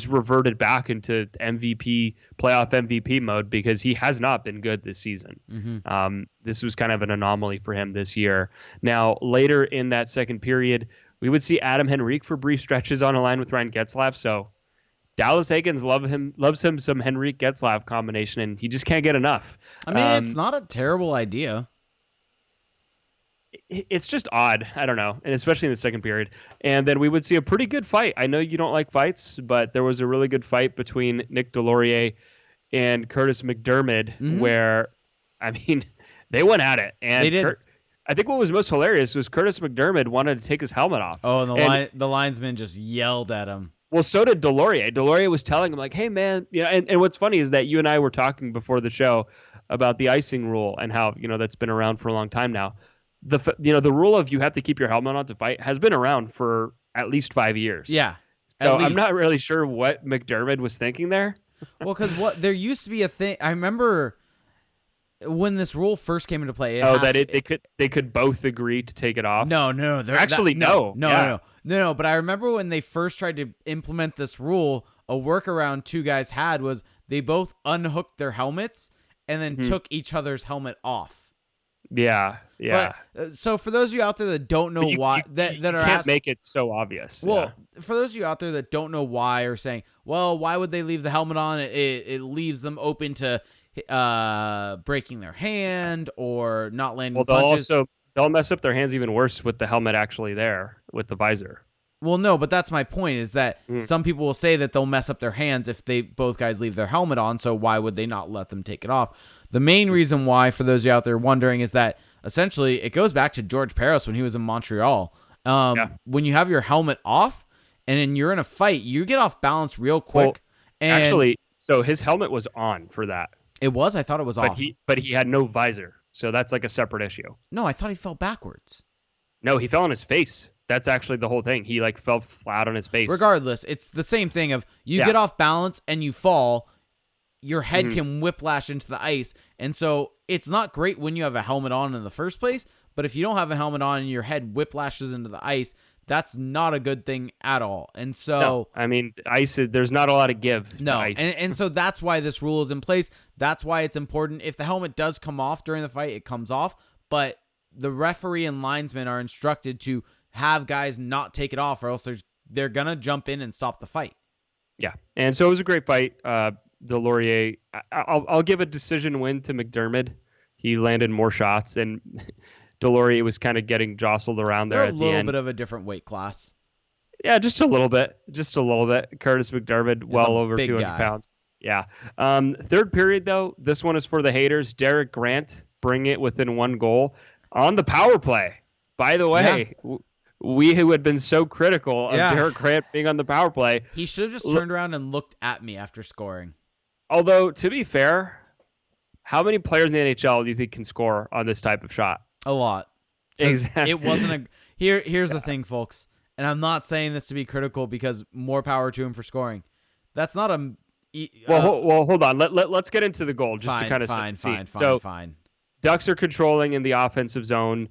reverted back into playoff MVP mode, because he has not been good this season. This was kind of an anomaly for him this year. Now, later in that second period, we would see Adam Henrique for brief stretches on a line with Ryan Getzlaf. So Dallas Eakins loves him some Henrique Getzlaf combination, and he just can't get enough. I mean, it's not a terrible idea. It's just odd. I don't know, and especially in the second period. And then we would see a pretty good fight. I know you don't like fights, but there was a really good fight between Nick Deslauriers and Curtis McDermott, where, I mean, they went at it. And they did. I think what was most hilarious was Curtis McDermott wanted to take his helmet off. Oh, and the linesman just yelled at him. Well, so did Deslauriers. Deslauriers was telling him, like, hey, man, you know, and what's funny is that you and I were talking before the show about the icing rule and how, you know, that's been around for a long time now. The rule of you have to keep your helmet on to fight has been around for at least 5 years. Yeah. So I'm not really sure what McDermott was thinking there. Well, because there used to be a thing. I remember when this rule first came into play. They could both agree to take it off. No. No. But I remember when they first tried to implement this rule, a workaround two guys had was they both unhooked their helmets and then took each other's helmet off. Yeah. But, so for those of you out there that don't know why, that can't make it so obvious. Well, for those of you out there that don't know why, or saying, well, why would they leave the helmet on? It leaves them open to breaking their hand or not landing punches. They'll mess up their hands even worse with the helmet actually there with the visor. Well, no, but that's my point, is that some people will say that they'll mess up their hands if both guys leave their helmet on, so why would they not let them take it off? The main reason why, for those of you out there wondering, is that essentially it goes back to George Parros when he was in Montreal. When you have your helmet off and then you're in a fight, you get off balance real quick. So his helmet was on for that. It was? I thought it was off. But he had no visor, so that's like a separate issue. No, I thought he fell backwards. No, he fell on his face. That's actually the whole thing. He like fell flat on his face. Regardless, it's the same thing of you get off balance and you fall, your head can whiplash into the ice. And so it's not great when you have a helmet on in the first place, but if you don't have a helmet on and your head whiplashes into the ice, that's not a good thing at all. And so, no, I mean, there's not a lot of give to ice. And so that's why this rule is in place. That's why it's important. If the helmet does come off during the fight, it comes off, but the referee and linesman are instructed to have guys not take it off, or else they're going to jump in and stop the fight. Yeah. And so it was a great fight. Deslauriers, I'll give a decision win to McDermott. He landed more shots, and Deslauriers was kind of getting jostled around there at the end. A little bit of a different weight class. Yeah, just a little bit. Just a little bit. Curtis McDermott, Is a well over big 200 guy. pounds. Yeah. Third period, though, this one is for the haters. Derek Grant, bring it within one goal on the power play. By the Yeah. way, we who had been so critical of Yeah. Derek Grant being on the power play. He should have just turned around and looked at me after scoring. Although, to be fair, how many players in the NHL do you think can score on this type of shot? A lot. Exactly. It wasn't a here's the thing, folks. And I'm not saying this to be critical because more power to him for scoring. That's not a well, hold on. Let's get into the goal just fine, to kind of fine. So Fine. Ducks are controlling in the offensive zone.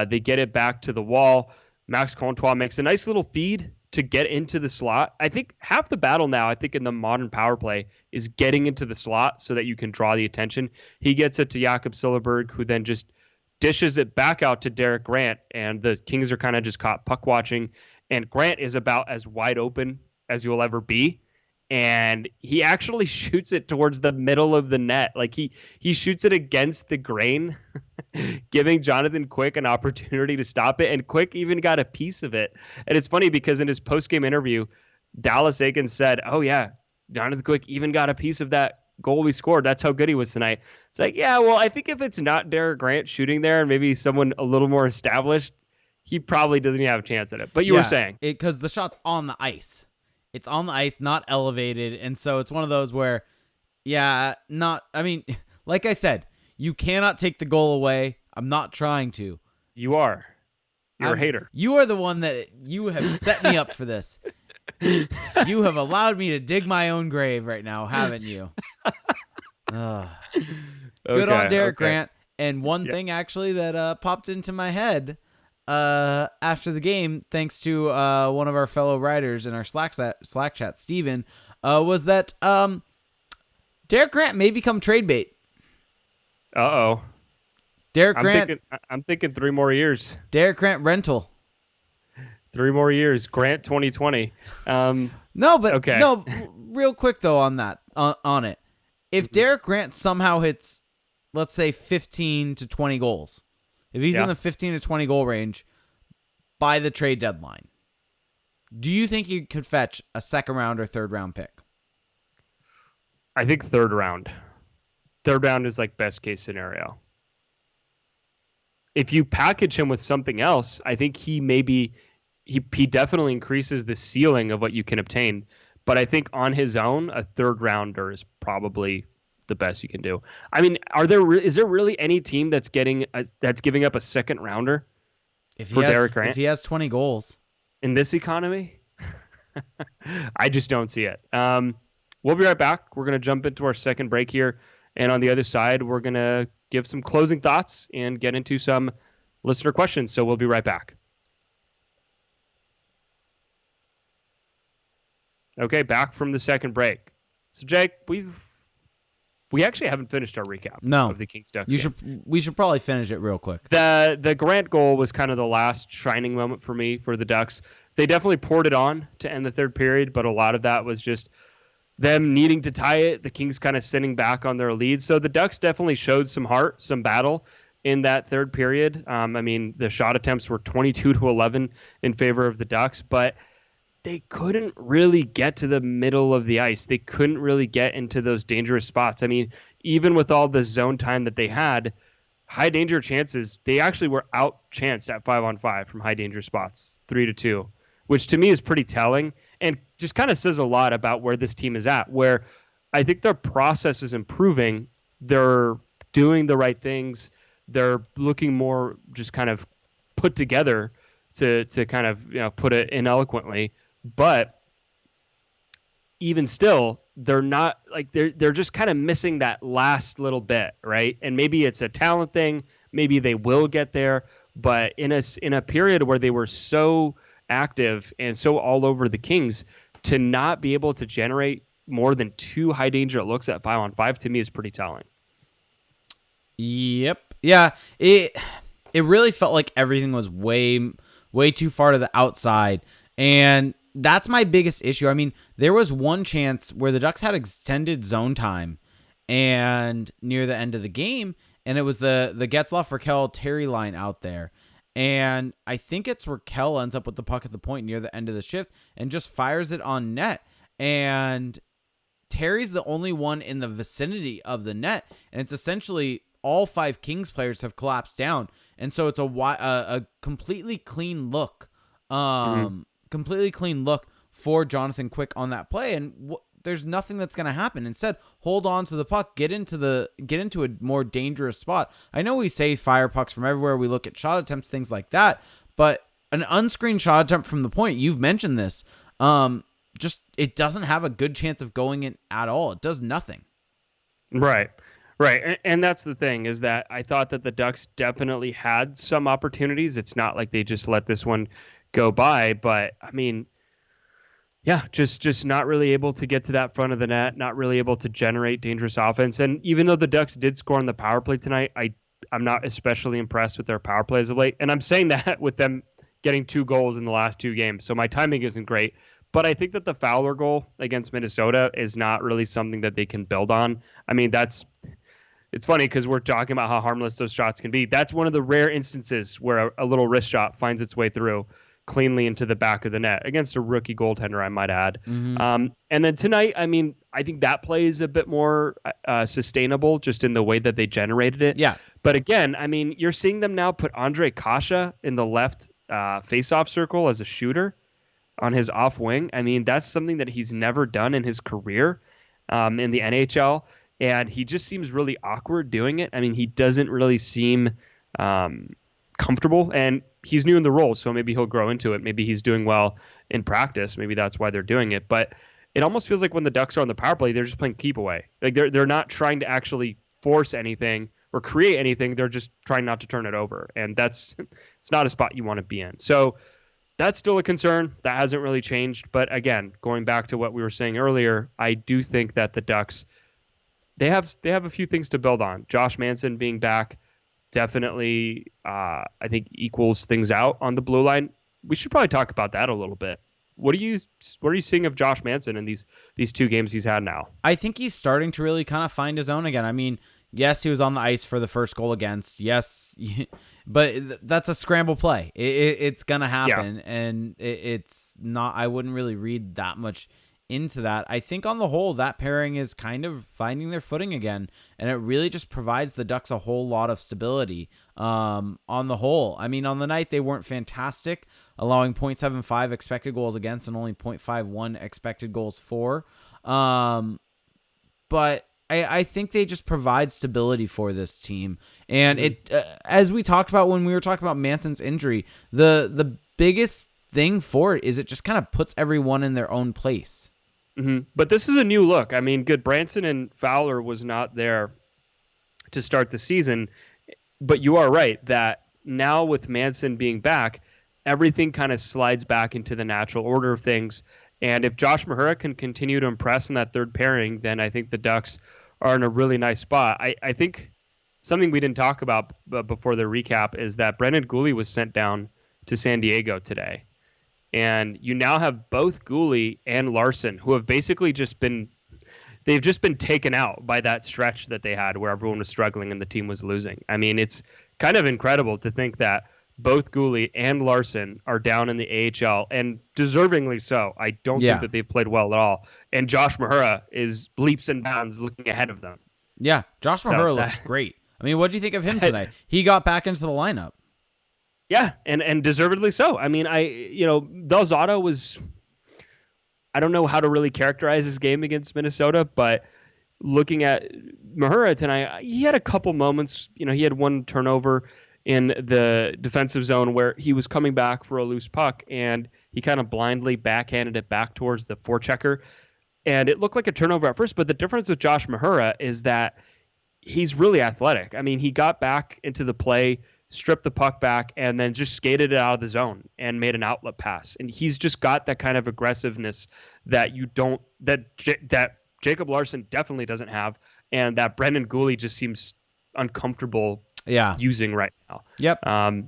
They get it back to the wall. Max Comtois makes a nice little feed to get into the slot. I think half the battle now, I think in the modern power play, is getting into the slot so that you can draw the attention. He gets it to Jakob Sillerberg, who then just dishes it back out to Derek Grant, and the Kings are kind of just caught puck watching. And Grant is about as wide open as you'll ever be. And he actually shoots it towards the middle of the net. Like he shoots it against the grain, giving Jonathan Quick an opportunity to stop it. And Quick even got a piece of it. And it's funny because in his post-game interview, Dallas Eakins said, "Oh yeah, Jonathan Quick even got a piece of that goal we scored. That's how good he was tonight." It's like, yeah, well, I think if it's not Derek Grant shooting there and maybe someone a little more established, he probably doesn't even have a chance at it. But you were saying. Because the shot's on the ice. It's on the ice, not elevated. And so it's one of those where, like I said, you cannot take the goal away. I'm not trying to. You are. You're a hater. You are the one that you have set me up for this. You have allowed me to dig my own grave right now, haven't you? Good on Derek Grant. And one thing actually that popped into my head after the game, thanks to one of our fellow writers in our Slack chat, Steven, was that Derek Grant may become trade bait. Uh-oh. I'm thinking 3 more years. Derek Grant rental. 3 more years. Grant 2020. No, real quick though on that, on it. If Derek Grant somehow hits, let's say 15 to 20 goals, if he's in the 15 to 20 goal range by the trade deadline, do you think you could fetch a second round or third round pick? I think third round. Third round is like best case scenario. If you package him with something else, I think he definitely increases the ceiling of what you can obtain. But I think on his own, a third rounder is probably the best you can do. I mean, is there really any team that's giving up a second rounder for Derek Grant? If he has 20 goals in this economy? I just don't see it. We'll be right back. We're going to jump into our second break here. And on the other side, we're going to give some closing thoughts and get into some listener questions. So we'll be right back. Okay, back from the second break. So, Jake, we actually haven't finished our recap of the Kings Ducks game. We should probably finish it real quick. The Grant goal was kind of the last shining moment for me for the Ducks. They definitely poured it on to end the third period, but a lot of that was just them needing to tie it, the Kings kind of sitting back on their lead. So the Ducks definitely showed some heart, some battle in that third period. I mean, the shot attempts were 22-11 in favor of the Ducks, but they couldn't really get to the middle of the ice. They couldn't really get into those dangerous spots. I mean, even with all the zone time that they had, high danger chances, they actually were out-chanced at 5-on-5 from high danger spots, 3-2, which to me is pretty telling and just kind of says a lot about where this team is at, where I think their process is improving. They're doing the right things. They're looking more just kind of put together to kind of, put it ineloquently. But even still, they're not like they're just kind of missing that last little bit, right? And maybe it's a talent thing. Maybe they will get there. But in a period where they were so active and so all over the Kings, to not be able to generate more than 2 high danger looks at 5-on-5 to me is pretty telling. Yep. Yeah. It really felt like everything was way too far to the outside. And that's my biggest issue. I mean, there was one chance where the Ducks had extended zone time and near the end of the game, and it was the Getzlaf-Raquel Terry line out there. And I think it's Raquel ends up with the puck at the point near the end of the shift and just fires it on net. And Terry's the only one in the vicinity of the net. And it's essentially all 5 Kings players have collapsed down. And so it's a completely clean look. Completely clean look for Jonathan Quick on that play. And there's nothing that's going to happen. Instead, hold on to the puck, get into a more dangerous spot. I know we say fire pucks from everywhere. We look at shot attempts, things like that, but an unscreened shot attempt from the point, you've mentioned this, just it doesn't have a good chance of going in at all. It does nothing. Right. And that's the thing, is that I thought that the Ducks definitely had some opportunities. It's not like they just let this one go by, but I mean, yeah, just not really able to get to that front of the net, not really able to generate dangerous offense. And even though the Ducks did score on the power play tonight, I'm not especially impressed with their power plays of late. And I'm saying that with them getting 2 goals in the last 2 games. So my timing isn't great. But I think that the Fowler goal against Minnesota is not really something that they can build on. I mean, it's funny because we're talking about how harmless those shots can be. That's one of the rare instances where a little wrist shot finds its way through cleanly into the back of the net against a rookie goaltender, I might add. And then tonight, I mean, I think that play is a bit more sustainable just in the way that they generated it. Yeah. But again, I mean, you're seeing them now put Andre Kasha in the left face-off circle as a shooter on his off wing. I mean, that's something that he's never done in his career in the NHL. And he just seems really awkward doing it. I mean, he doesn't really seem comfortable, and he's new in the role, so maybe he'll grow into it. Maybe he's doing well in practice. Maybe that's why they're doing it. But it almost feels like when the Ducks are on the power play, they're just playing keep away. Like they're not trying to actually force anything or create anything. They're just trying not to turn it over, and it's not a spot you want to be in. So that's still a concern. That hasn't really changed. But again, going back to what we were saying earlier, I do think that the Ducks, they have a few things to build on. Josh Manson being back definitely, I think, equals things out on the blue line. We should probably talk about that a little bit. What are you seeing of Josh Manson in these 2 games he's had now? I think he's starting to really kind of find his own again. I mean, yes, he was on the ice for the first goal against. Yes, but that's a scramble play. It's gonna happen, and it's not. I wouldn't really read that much into that. I think on the whole, that pairing is kind of finding their footing again, and it really just provides the Ducks a whole lot of stability on the whole. I mean, on the night, they weren't fantastic, allowing 0.75 expected goals against and only 0.51 expected goals for. But I think they just provide stability for this team. And it, as we talked about when we were talking about Manson's injury, the biggest thing for it is it just kind of puts everyone in their own place. But this is a new look. I mean, Branson and Fowler was not there to start the season, but you are right that now with Manson being back, everything kind of slides back into the natural order of things. And if Josh Mahura can continue to impress in that third pairing, then I think the Ducks are in a really nice spot. I think something we didn't talk about before the recap is that Brendan Guhle was sent down to San Diego today. And you now have both Guhle and Larson, who have basically they've just been taken out by that stretch that they had where everyone was struggling and the team was losing. I mean, it's kind of incredible to think that both Guhle and Larson are down in the AHL, and deservingly so. I don't think that they've played well at all. And Josh Mahura is leaps and bounds looking ahead of them. Yeah, Josh Mahura looks great. I mean, what do you think of him tonight? He got back into the lineup. Yeah, and deservedly so. I mean, Del Zotto was, I don't know how to really characterize his game against Minnesota, but looking at Mahura tonight, he had a couple moments. He had one turnover in the defensive zone where he was coming back for a loose puck, and he kind of blindly backhanded it back towards the forechecker. And it looked like a turnover at first, but the difference with Josh Mahura is that he's really athletic. I mean, he got back into the play, stripped the puck back, and then just skated it out of the zone and made an outlet pass. And he's just got that kind of aggressiveness that that Jacob Larson definitely doesn't have, and that Brendan Guhle just seems uncomfortable using right now. Yep.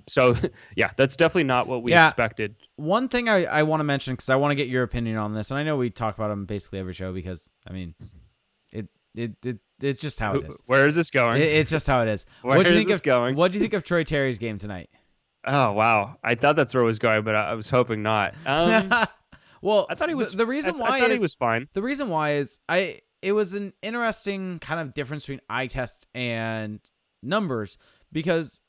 So, yeah, that's definitely not what we expected. One thing I want to mention, because I want to get your opinion on this, and I know we talk about him basically every show because, I mean, it's just how it is. Where is this going? It's just how it is. Where is this going? What do you think of Troy Terry's game tonight? Oh wow, I thought that's where it was going, but I was hoping not. Well, I thought he was. the reason I why thought he is was fine. it was an interesting kind of difference between eye test and numbers because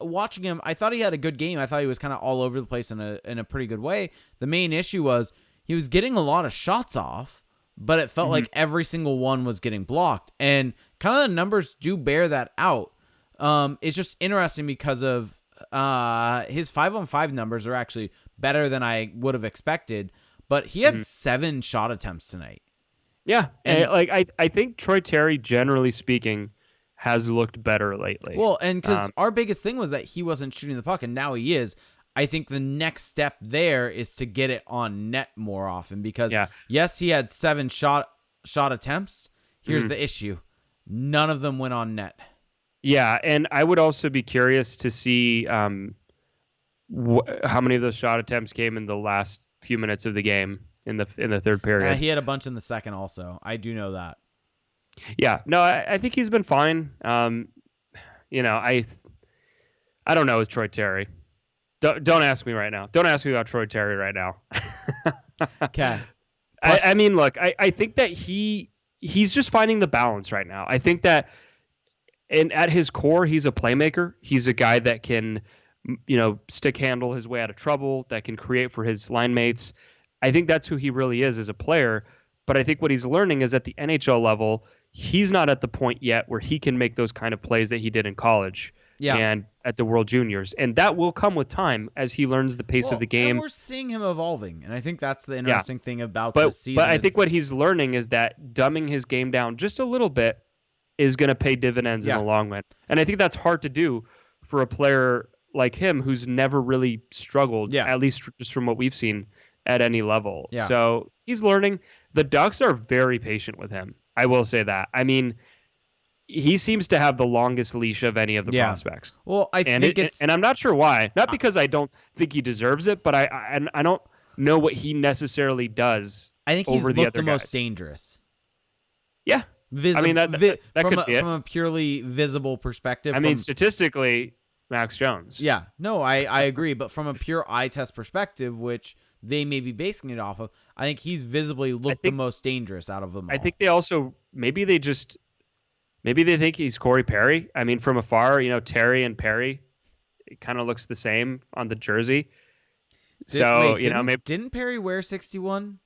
watching him, I thought he had a good game. I thought he was kind of all over the place in a pretty good way. The main issue was he was getting a lot of shots off, but it felt like every single one was getting blocked, and kind of the numbers do bear that out. It's just interesting because of his 5-on-5 numbers are actually better than I would have expected, but he had 7 shot attempts tonight. Yeah, And like I think Troy Terry, generally speaking, has looked better lately. well, and because our biggest thing was that he wasn't shooting the puck, and now he is. I think the next step there is to get it on net more often because yes, he had 7 shot attempts. Here's the issue: none of them went on net. Yeah, and I would also be curious to see how many of those shot attempts came in the last few minutes of the game in the third period. He had a bunch in the second also. I do know that. Yeah, no, I think he's been fine. You know, I don't know with Troy Terry. Don't ask me right now. Don't ask me about Troy Terry right now. Okay. I mean, look, I think that he's just finding the balance right now. I think that at his core, he's a playmaker. He's a guy that can, stick handle his way out of trouble, that can create for his line mates. I think that's who he really is as a player. But I think what he's learning is at the NHL level, he's not at the point yet where he can make those kind of plays that he did in college and at the World Juniors. And that will come with time as he learns the pace of the game. And we're seeing him evolving. And I think that's the interesting thing about this season. But I think what he's learning is that dumbing his game down just a little bit is going to pay dividends in the long run. And I think that's hard to do for a player like him who's never really struggled, at least just from what we've seen at any level. Yeah. So he's learning. The Ducks are very patient with him. I will say that. I mean, he seems to have the longest leash of any of the prospects. Well, and I'm not sure why. Not because I don't think he deserves it, but I don't know what he necessarily does. I think he's looked the most dangerous. Yeah. I mean, that could be it. From a purely visible perspective. I mean, statistically, Max Jones. Yeah. No, I agree. But from a pure eye test perspective, which they may be basing it off of, I think he's visibly looked the most dangerous out of them all. I think they also maybe they think he's Corey Perry. I mean, from afar, Terry and Perry, it kind of looks the same on the jersey. Maybe didn't Perry wear 61?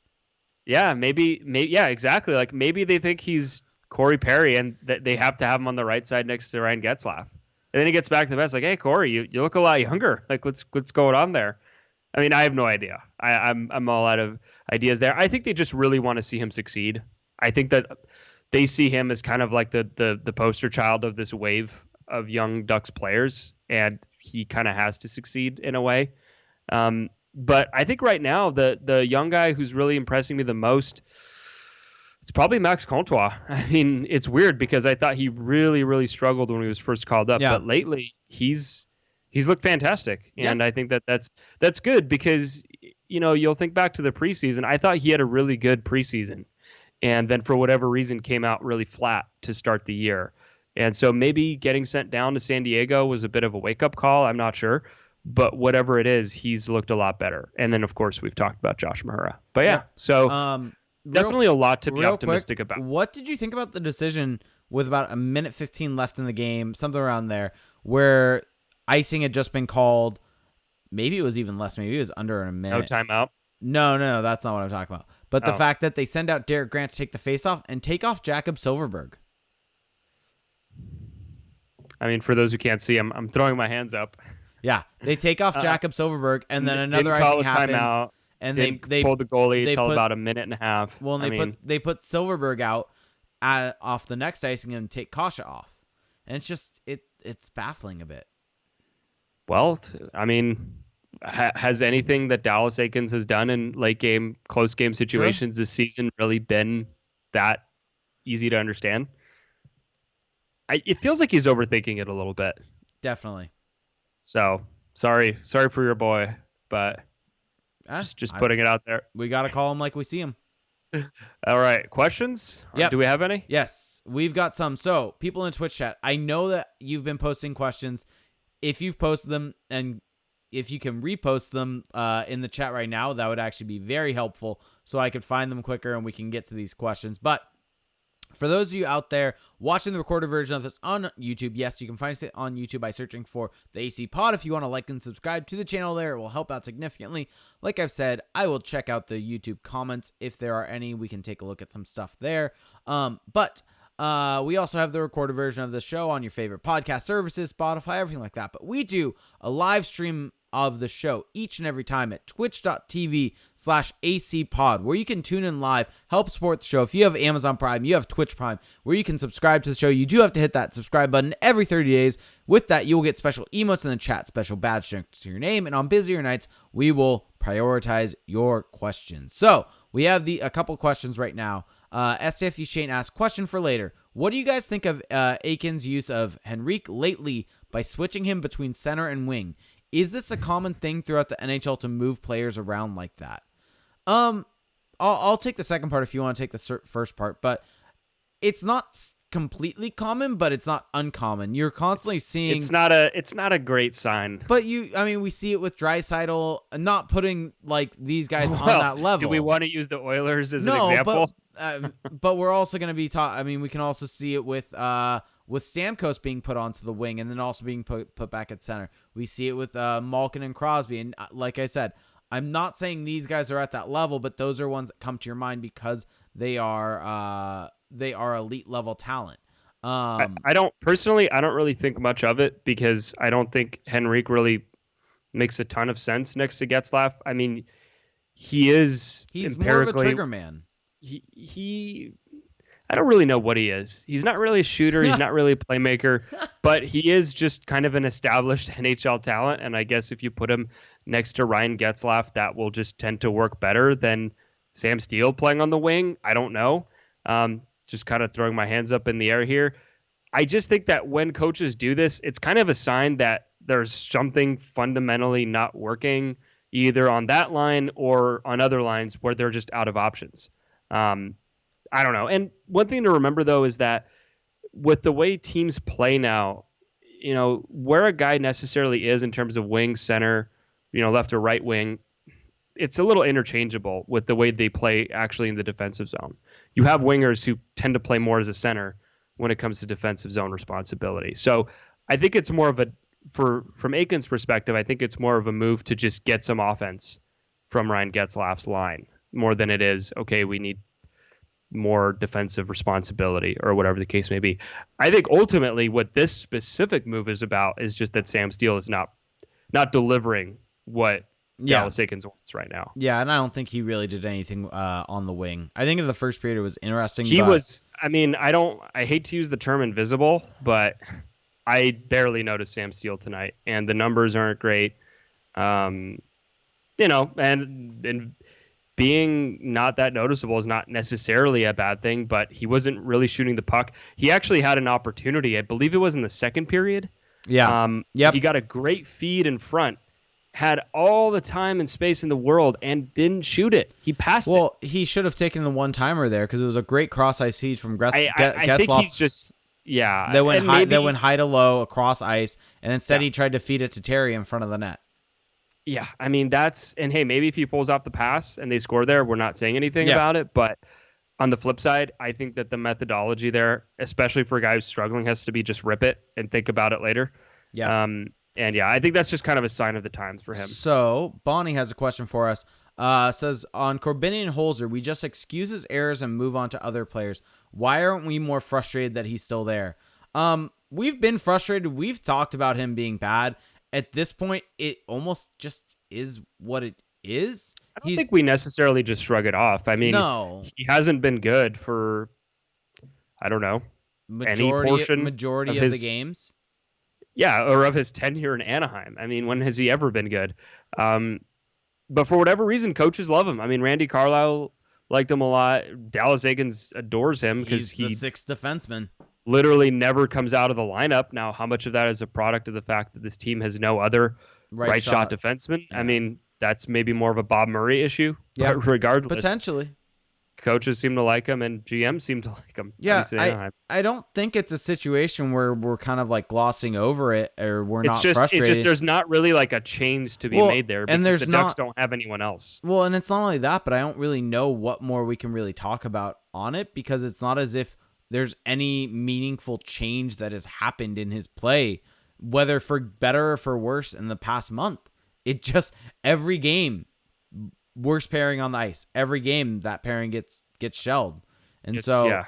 Yeah, maybe, yeah, exactly. Like maybe they think he's Corey Perry, and that they have to have him on the right side next to Ryan Getzlaf. And then he gets back to the best, like, hey, Corey, you look a lot younger. Like, what's going on there? I mean, I have no idea. I'm all out of ideas there. I think they just really want to see him succeed. I think that they see him as kind of like the poster child of this wave of young Ducks players, and he kind of has to succeed in a way. But I think right now the young guy who's really impressing me the most, it's probably Max Comtois. I mean, it's weird because I thought he really, really struggled when he was first called up, but lately he's looked fantastic, and I think that's good because you'll think back to the preseason. I thought he had a really good preseason, and then for whatever reason came out really flat to start the year. And so maybe getting sent down to San Diego was a bit of a wake-up call. I'm not sure. But whatever it is, he's looked a lot better. And then, of course, we've talked about Josh Mahura. But so definitely a lot to be optimistic about. What did you think about the decision with about a minute 15 left in the game, something around there, where icing had just been called? Maybe it was even less. Maybe it was under a minute. No timeout? No, that's not what I'm talking about. But the fact that they send out Derek Grant to take the faceoff and take off Jakob Silfverberg. I mean, for those who can't see, I'm throwing my hands up. Yeah, they take off Jakob Silfverberg, and then another icing happens, timeout, and they pull the goalie until about a minute and a half. Well, they put Silfverberg out off the next icing and take Kasha off, and it's just it's baffling a bit. Well, I mean, has anything that Dallas Eakins has done in late game, close game situations this season really been that easy to understand? It feels like he's overthinking it a little bit. Definitely. So sorry for your boy, but just putting it out there. We got to call him like we see him. All right. Questions? Yep. Do we have any? Yes, we've got some. So people in Twitch chat, I know that you've been posting questions. If you've posted them and if you can repost them in the chat right now, that would actually be very helpful so I could find them quicker and we can get to these questions. But for those of you out there watching the recorded version of this on YouTube, yes, you can find us on YouTube by searching for the AC Pod. If you want to like and subscribe to the channel there, it will help out significantly. Like I've said, I will check out the YouTube comments if there are any. We can take a look at some stuff there. But we also have the recorded version of the show on your favorite podcast services, Spotify, everything like that. But we do a live stream of the show each and every time at twitch.tv/ACPod, where you can tune in live, help support the show. If you have Amazon Prime, you have Twitch Prime, where you can subscribe to the show. You do have to hit that subscribe button every 30 days. With that, you will get special emotes in the chat, special badge next to your name, and on busier nights, we will prioritize your questions. So we have a couple questions right now. STFU Shane asks, question for later. What do you guys think of Aiken's use of Henrique lately by switching him between center and wing? Is this a common thing throughout the NHL to move players around like that? I'll take the second part if you want to take the first part, but it's not completely common, but it's not uncommon. You're constantly seeing it's not a great sign. But we see it with Draisaitl not putting like these guys on that level. Do we want to use the Oilers as an example? But we're also going to be we can also see it with Stamkos being put onto the wing and then also being put back at center. We see it with Malkin and Crosby. And like I said, I'm not saying these guys are at that level, but those are ones that come to your mind because they are elite level talent. I don't really think much of it because I don't think Henrique really makes a ton of sense next to Getzlaf. I mean, he's more of a trigger man. I don't really know what he is. He's not really a shooter. He's not really a playmaker, but he is just kind of an established NHL talent. And I guess if you put him next to Ryan Getzlaf, that will just tend to work better than Sam Steele playing on the wing. I don't know. Just kind of throwing my hands up in the air here. I just think that when coaches do this, it's kind of a sign that there's something fundamentally not working either on that line or on other lines where they're just out of options. I don't know. And one thing to remember, though, is that with the way teams play now, where a guy necessarily is in terms of wing, center, left or right wing, it's a little interchangeable with the way they play actually in the defensive zone. You have wingers who tend to play more as a center when it comes to defensive zone responsibility. So I think it's more of from Aiken's perspective, I think it's more of a move to just get some offense from Ryan Getzlaf's line more than it is, okay, we need more defensive responsibility or whatever the case may be. I think ultimately what this specific move is about is just that Sam Steele is not delivering what Dallas Eakins wants right now. Yeah, and I don't think he really did anything on the wing. I think in the first period it was interesting. I hate to use the term invisible, but I barely noticed Sam Steele tonight, and the numbers aren't great. And being not that noticeable is not necessarily a bad thing, but he wasn't really shooting the puck. He actually had an opportunity. I believe it was in the second period. Yeah. He got a great feed in front, had all the time and space in the world, and didn't shoot it. He passed it. Well, he should have taken the one-timer there because it was a great cross-ice feed from Getzlaf. I think he's just, yeah. They went high to low across ice, and instead he tried to feed it to Terry in front of the net. Yeah, I mean, hey, maybe if he pulls off the pass and they score there, we're not saying anything about it. But on the flip side, I think that the methodology there, especially for a guy who's struggling, has to be just rip it and think about it later. Yeah. I think that's just kind of a sign of the times for him. So Bonnie has a question for us. Says, on Corbinian and Holzer, we just excuse his errors and move on to other players. Why aren't we more frustrated that he's still there? We've been frustrated. We've talked about him being bad. At this point, it almost just is what it is. I don't think we necessarily just shrug it off. I mean, no. He hasn't been good for, I don't know, majority of the games. Yeah, or of his tenure in Anaheim. I mean, when has he ever been good? But for whatever reason, coaches love him. I mean, Randy Carlyle liked him a lot. Dallas Eakins adores him because he's the sixth defenseman. Literally never comes out of the lineup. Now, how much of that is a product of the fact that this team has no other right shot defenseman? Yeah. I mean, that's maybe more of a Bob Murray issue, but regardless. Potentially. coaches seem to like him, and GM seem to like him. Yeah, I don't think it's a situation where we're kind of like glossing over it or we're not frustrated. It's just there's not really like a change to be made there because and the Ducks don't have anyone else. Well, and it's not only that, but I don't really know what more we can really talk about on it because it's not as if there's any meaningful change that has happened in his play, whether for better or for worse in the past month. It just every game, worst pairing on the ice. Every game that pairing gets shelled. And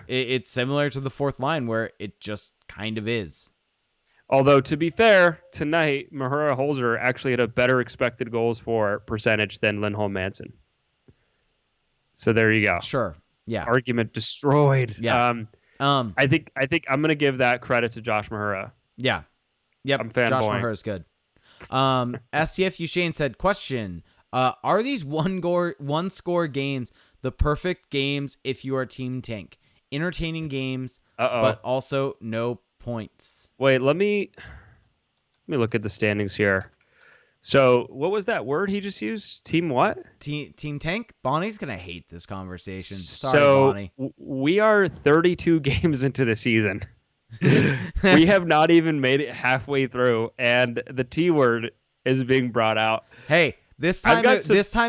it's similar to the fourth line where it just kind of is. Although, to be fair, tonight, Mahura Holzer actually had a better expected goals for percentage than Lindholm Manson. So there you go. Sure. Yeah. Argument destroyed. Yeah. I think I'm going to give that credit to Josh Mahura. Yeah. Yep. I'm fanboying. Josh Mahura is good. SCF Ushane said, question, are these one score games the perfect games if you are team tank? Entertaining games, but also no points. Wait, let me look at the standings here. So, what was that word he just used? Team what? Team tank? Bonnie's going to hate this conversation. Sorry, Bonnie. We are 32 games into the season. We have not even made it halfway through, and the T word is being brought out. Hey, this time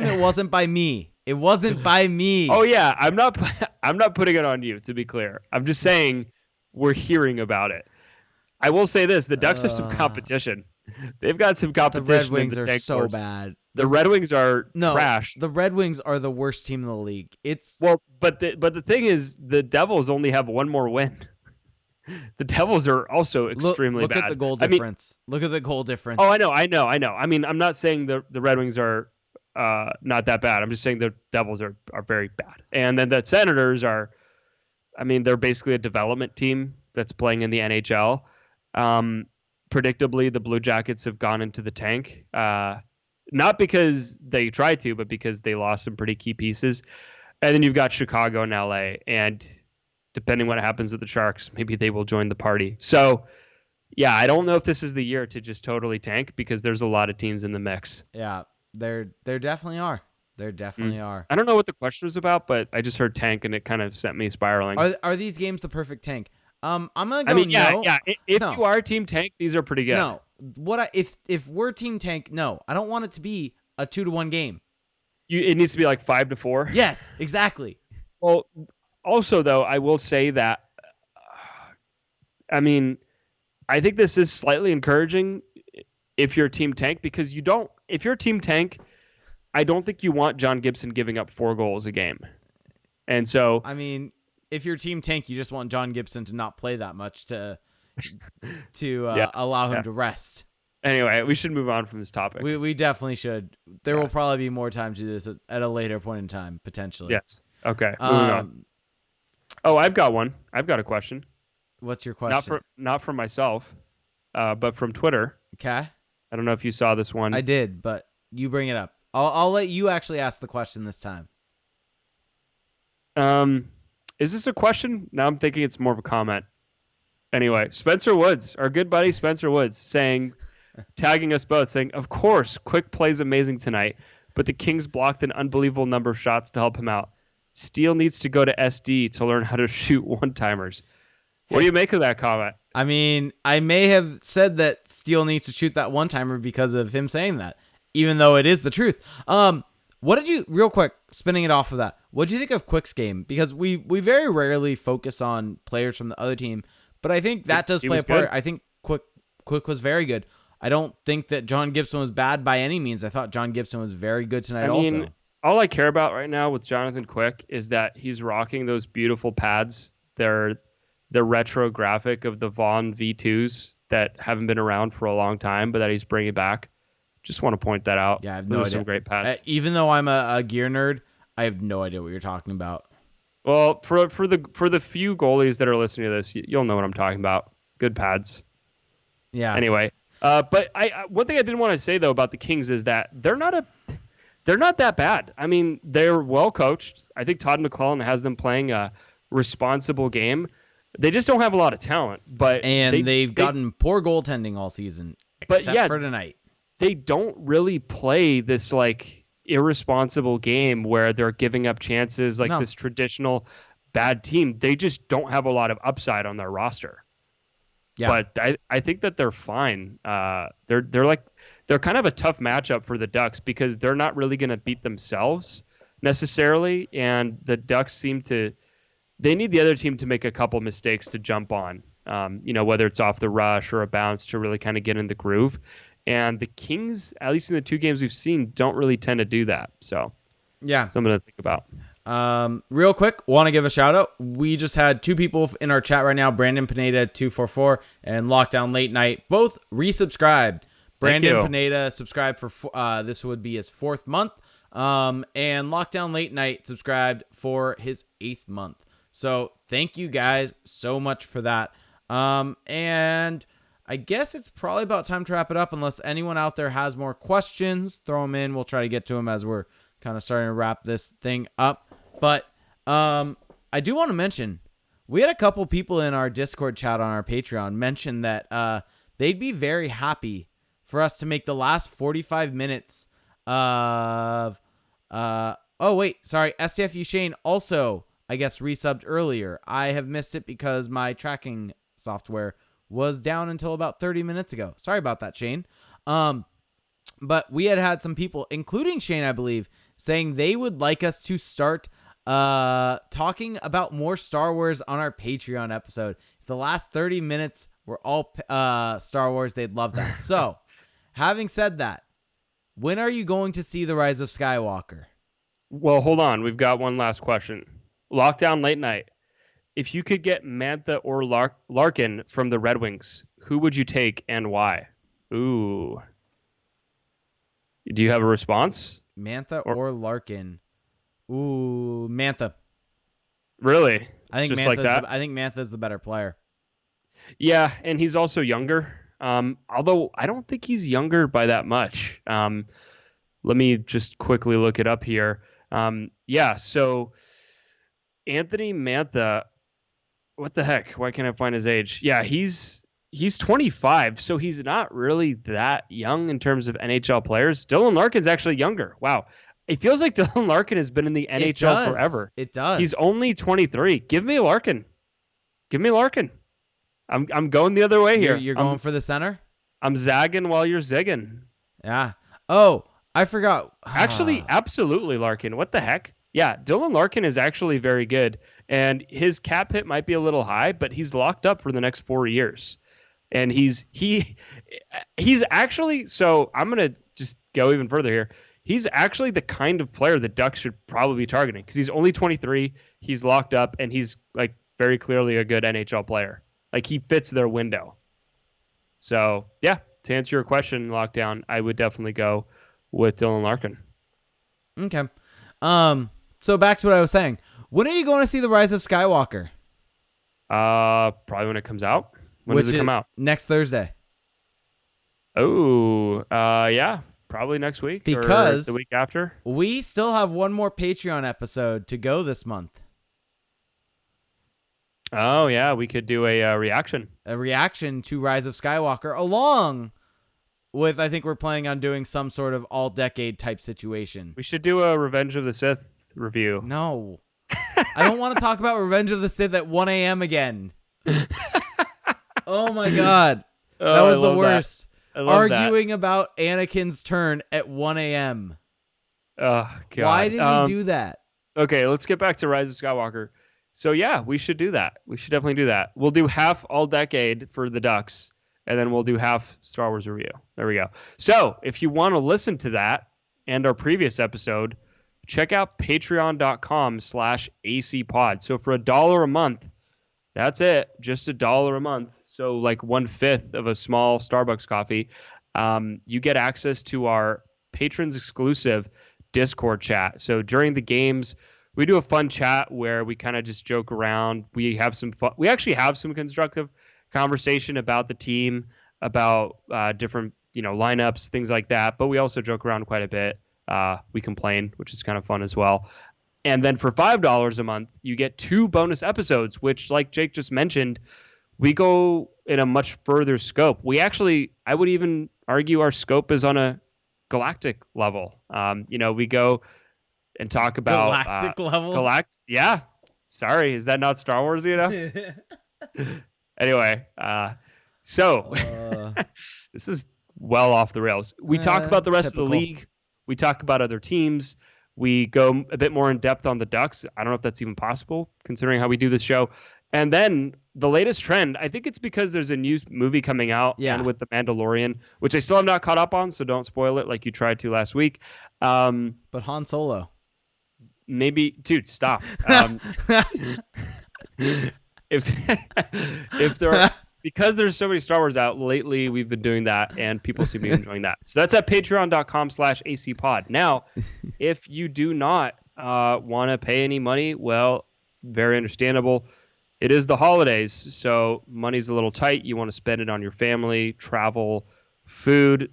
it wasn't by me. It wasn't by me. Oh yeah, I'm not putting it on you, to be clear. I'm just saying we're hearing about it. I will say this: the Ducks have some competition. They've got some competition. The Red Wings are so bad. The Red Wings are trash. The Red Wings are the worst team in the league. But the thing is, the Devils only have one more win. The Devils are also extremely bad. Look at the goal difference. Look at the goal difference. Oh, I know. I mean, I'm not saying the Red Wings are not that bad. I'm just saying the Devils are very bad. And then the Senators are, I mean, they're basically a development team that's playing in the NHL. Predictably, the Blue Jackets have gone into the tank. Not because they tried to, but because they lost some pretty key pieces. And then you've got Chicago and LA. And depending what happens with the Sharks, maybe they will join the party. So, yeah, I don't know if this is the year to just totally tank because there's a lot of teams in the mix. Yeah, there definitely are. There definitely are. I don't know what the question was about, but I just heard tank and it kind of sent me spiraling. Are these games the perfect tank? I'm gonna go no. Yeah. If you are team tank, these are pretty good. No, if we're team tank, no, I don't want it to be a 2-1 game. It needs to be like 5-4. Yes, exactly. Well, also though, I will say that, I mean, I think this is slightly encouraging if you're team tank because if you're team tank, I don't think you want John Gibson giving up 4 goals a game, and so I mean. If you're team tank, you just want John Gibson to not play that much to allow him to rest. Anyway, we should move on from this topic. We definitely should. There will probably be more time to do this at a later point in time, potentially. Yes. Okay. Moving on. Oh, I've got one. I've got a question. What's your question? Not from myself, but from Twitter. Okay. I don't know if you saw this one. I did, but you bring it up. I'll let you actually ask the question this time. Is this a question? Now I'm thinking it's more of a comment. Anyway, Spencer Woods, our good buddy Spencer Woods, tagging us both, saying, of course, Quick plays amazing tonight, but the Kings blocked an unbelievable number of shots to help him out. Steele needs to go to SD to learn how to shoot one-timers. What do you make of that comment? I mean, I may have said that Steele needs to shoot that one-timer because of him saying that, even though it is the truth. What did you, real quick, spinning it off of that, what did you think of Quick's game? Because we very rarely focus on players from the other team, but I think that does play a part. Good. I think Quick was very good. I don't think that John Gibson was bad by any means. I thought John Gibson was very good tonight also. All I care about right now with Jonathan Quick is that he's rocking those beautiful pads. They're the retro graphic of the Vaughn V2s that haven't been around for a long time, but that he's bringing back. Just want to point that out. Yeah, I have no idea. Some great pads. Even though I'm a gear nerd, I have no idea what you're talking about. Well, for the few goalies that are listening to this, you'll know what I'm talking about. Good pads. Yeah. Anyway, but one thing I didn't want to say though about the Kings is that they're not that bad. I mean, they're well coached. I think Todd McClellan has them playing a responsible game. They just don't have a lot of talent. They've gotten poor goaltending all season, except for tonight. They don't really play this like irresponsible game where they're giving up chances like No. this traditional bad team. They just don't have a lot of upside on their roster. Yeah. But I think that they're fine. They're kind of a tough matchup for the Ducks because they're not really going to beat themselves necessarily, and the Ducks they need the other team to make a couple mistakes to jump on. Whether it's off the rush or a bounce to really kind of get in the groove. And the Kings, at least in the 2 games we've seen, don't really tend to do that. So yeah, something to think about. Real quick, want to give a shout out. We just had 2 people in our chat right now, Brandon Pineda 244 and Lockdown Late Night, both resubscribed. Brandon Pineda subscribed for this would be his 4th month, and Lockdown Late Night subscribed for his 8th month. So thank you guys so much for that. And I guess it's probably about time to wrap it up. Unless anyone out there has more questions, throw them in. We'll try to get to them as we're kind of starting to wrap this thing up. But I do want to mention, we had a couple people in our Discord chat on our Patreon mention that they'd be very happy for us to make the last 45 minutes of STFU Shane also, I guess, resubbed earlier. I have missed it because my tracking software was down until about 30 minutes ago. Sorry about that, Shane. But we had some people, including Shane, I believe, saying they would like us to start talking about more Star Wars on our Patreon episode. If the last 30 minutes were all Star Wars, they'd love that. So, having said that, when are you going to see The Rise of Skywalker? Well, hold on. We've got one last question. Lockdown Late Night. If you could get Mantha or Larkin from the Red Wings, who would you take and why? Ooh. Do you have a response? Mantha or Larkin? Ooh, Mantha. Really? I think Just like that? I think Mantha's the better player. Yeah, and he's also younger. Although I don't think he's younger by that much. Let me just quickly look it up here. So Anthony Mantha, what the heck? Why can't I find his age? Yeah, he's 25, so he's not really that young in terms of NHL players. Dylan Larkin's actually younger. Wow. It feels like Dylan Larkin has been in the NHL forever. It does. He's only 23. Give me Larkin. I'm going the other way here. You're going for the center? I'm zagging while you're zigging. Yeah. Oh, I forgot. Actually, absolutely Larkin. What the heck? Yeah, Dylan Larkin is actually very good, and his cap hit might be a little high, but he's locked up for the next 4 years. And he's actually, so I'm going to just go even further here. He's actually the kind of player the Ducks should probably be targeting because he's only 23, he's locked up, and he's like very clearly a good NHL player. Like he fits their window. So yeah, to answer your question, Lockdown, I would definitely go with Dylan Larkin. Okay. So back to what I was saying. When are you going to see The Rise of Skywalker? Probably when it comes out. When does it come out? Next Thursday. Oh, yeah. Probably next week because or the week after. We still have one more Patreon episode to go this month. Oh, yeah. We could do a reaction. A reaction to Rise of Skywalker along with, I think we're planning on doing some sort of all-decade type situation. We should do a Revenge of the Sith review. No. I don't want to talk about Revenge of the Sith at 1 a.m. again. Oh, my God. That was the worst. Arguing about Anakin's turn at 1 a.m. Oh, God. Why did we do that? Okay, let's get back to Rise of Skywalker. So, yeah, we should do that. We should definitely do that. We'll do half all decade for the Ducks, and then we'll do half Star Wars review. There we go. So, if you want to listen to that and our previous episode, check out patreon.com/acpod. So, for $1 a month, that's it. Just $1 a month. So like 1/5 of a small Starbucks coffee, you get access to our patrons exclusive Discord chat. So during the games, we do a fun chat where we kind of just joke around. We have some fun. We actually have some constructive conversation about the team, about different lineups, things like that. But we also joke around quite a bit. We complain, which is kind of fun as well. And then for $5 a month, you get 2 bonus episodes, which, like Jake just mentioned, we go in a much further scope. We actually, I would even argue our scope is on a galactic level. We go and talk about Galactic level. Yeah. Sorry, is that not Star Wars? Anyway, so this is well off the rails. We talk about the rest of the league. We talk about other teams. We go a bit more in depth on the Ducks. I don't know if that's even possible considering how we do this show. And then the latest trend, I think it's because there's a new movie coming out and with The Mandalorian, which I still have not caught up on, so don't spoil it like you tried to last week. But Han Solo. Maybe, dude, stop. If there are, because there's so many Star Wars out lately, we've been doing that and people seem to be enjoying that. So that's at patreon.com/acpod. Now, if you do not want to pay any money, well, very understandable. It is the holidays, so money's a little tight. You want to spend it on your family, travel, food.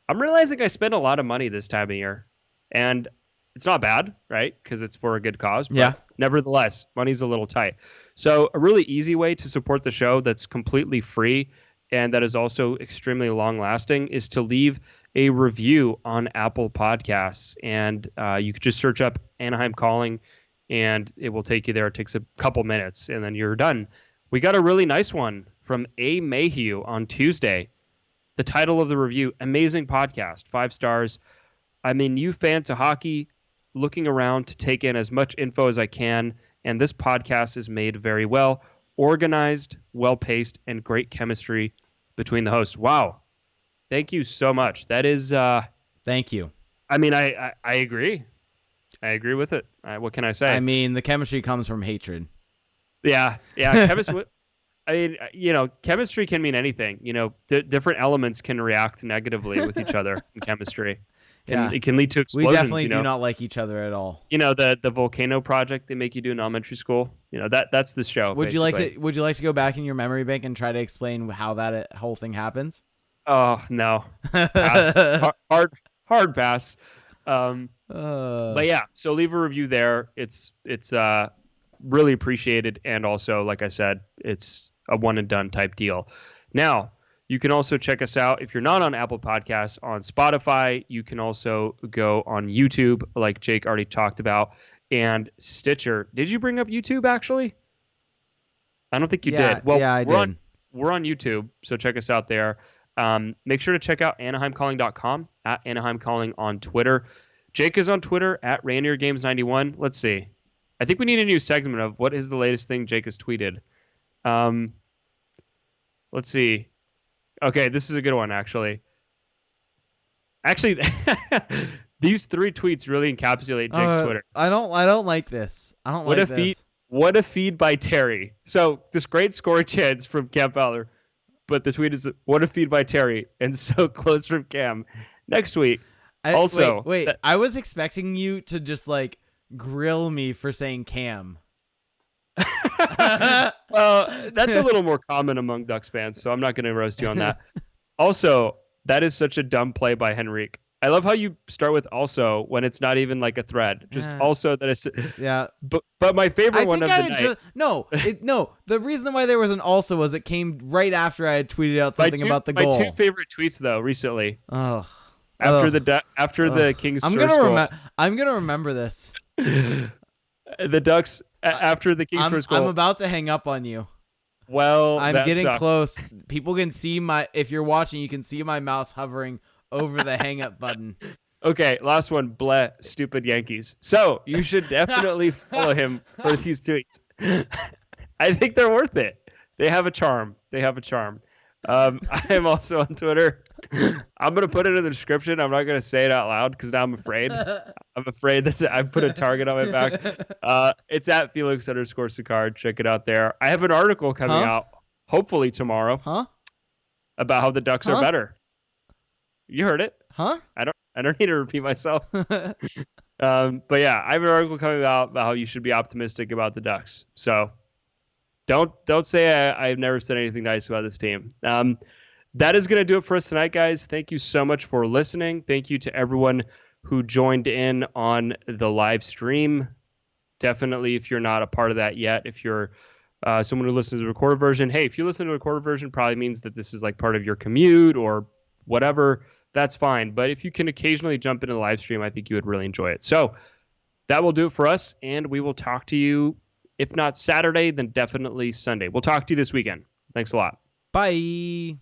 I'm realizing I spend a lot of money this time of year, and it's not bad, right? Because it's for a good cause. But nevertheless, money's a little tight. So a really easy way to support the show that's completely free and that is also extremely long-lasting is to leave a review on Apple Podcasts. And you could just search up Anaheim Calling, and it will take you there. It takes a couple minutes, and then you're done. We got a really nice one from A. Mayhew on Tuesday. The title of the review, amazing podcast, 5 stars. I'm a new fan to hockey, looking around to take in as much info as I can, and this podcast is made very well, organized, well-paced, and great chemistry between the hosts. Wow. Thank you so much. That is... Thank you. I mean, I agree. I agree with it. What can I say? I mean, the chemistry comes from hatred. Yeah. Chemistry. I mean, chemistry can mean anything. Different elements can react negatively with each other in chemistry. It can lead to explosions. We definitely do not like each other at all. The volcano project they make you do in elementary school. That's the show. Would you like to go back in your memory bank and try to explain how that whole thing happens? Oh no, pass. hard pass. But yeah, so leave a review there. It's really appreciated, and also, like I said, it's a one and done type deal. Now, you can also check us out if you're not on Apple Podcasts on Spotify. You can also go on YouTube, like Jake already talked about, and Stitcher. Did you bring up YouTube actually? I don't think you did. Well, yeah, I did. We're on YouTube, so check us out there. Make sure to check out AnaheimCalling.com, at Anaheim Calling on Twitter. Jake is on Twitter at RainierGames91. Let's see. I think we need a new segment of what is the latest thing Jake has tweeted. Let's see. Okay, this is a good one, actually. These 3 tweets really encapsulate Jake's Twitter. I don't like this. I don't like this. What a feed by Terry. So this great score chance from Cam Fowler, but the tweet is what a feed by Terry, and so close from Cam. Next tweet. Wait. I was expecting you to just grill me for saying Cam. That's a little more common among Ducks fans, so I'm not going to roast you on that. Also, that is such a dumb play by Henrique. I love how you start with also when it's not even like a thread. Just also that it's But my favorite one of the night. No. The reason why there was an also was it came right after I had tweeted out something about the goal. My 2 favorite tweets though recently. After the Kings. I'm gonna remember this. The Ducks after the Kings first goal. I'm about to hang up on you. Well, I'm getting close. People can see if you're watching, you can see my mouse hovering over the hang up button. Okay, last one. Bleh, stupid Yankees. So you should definitely follow him for these tweets. I think they're worth it. They have a charm. I am also on Twitter. I'm going to put it in the description. I'm not going to say it out loud because now I'm afraid. I'm afraid that I put a target on my back. It's at Felix_Sicard. Check it out there. I have an article coming out, hopefully tomorrow, about how the Ducks are better. You heard it. Huh? I don't need to repeat myself. But yeah, I have an article coming out about how you should be optimistic about the Ducks. So don't say I've never said anything nice about this team. That is going to do it for us tonight, guys. Thank you so much for listening. Thank you to everyone who joined in on the live stream. Definitely, if you're not a part of that yet, if you're someone who listens to the recorded version, hey, if you listen to the recorded version, probably means that this is like part of your commute or whatever, that's fine. But if you can occasionally jump into the live stream, I think you would really enjoy it. So that will do it for us, and we will talk to you, if not Saturday, then definitely Sunday. We'll talk to you this weekend. Thanks a lot. Bye.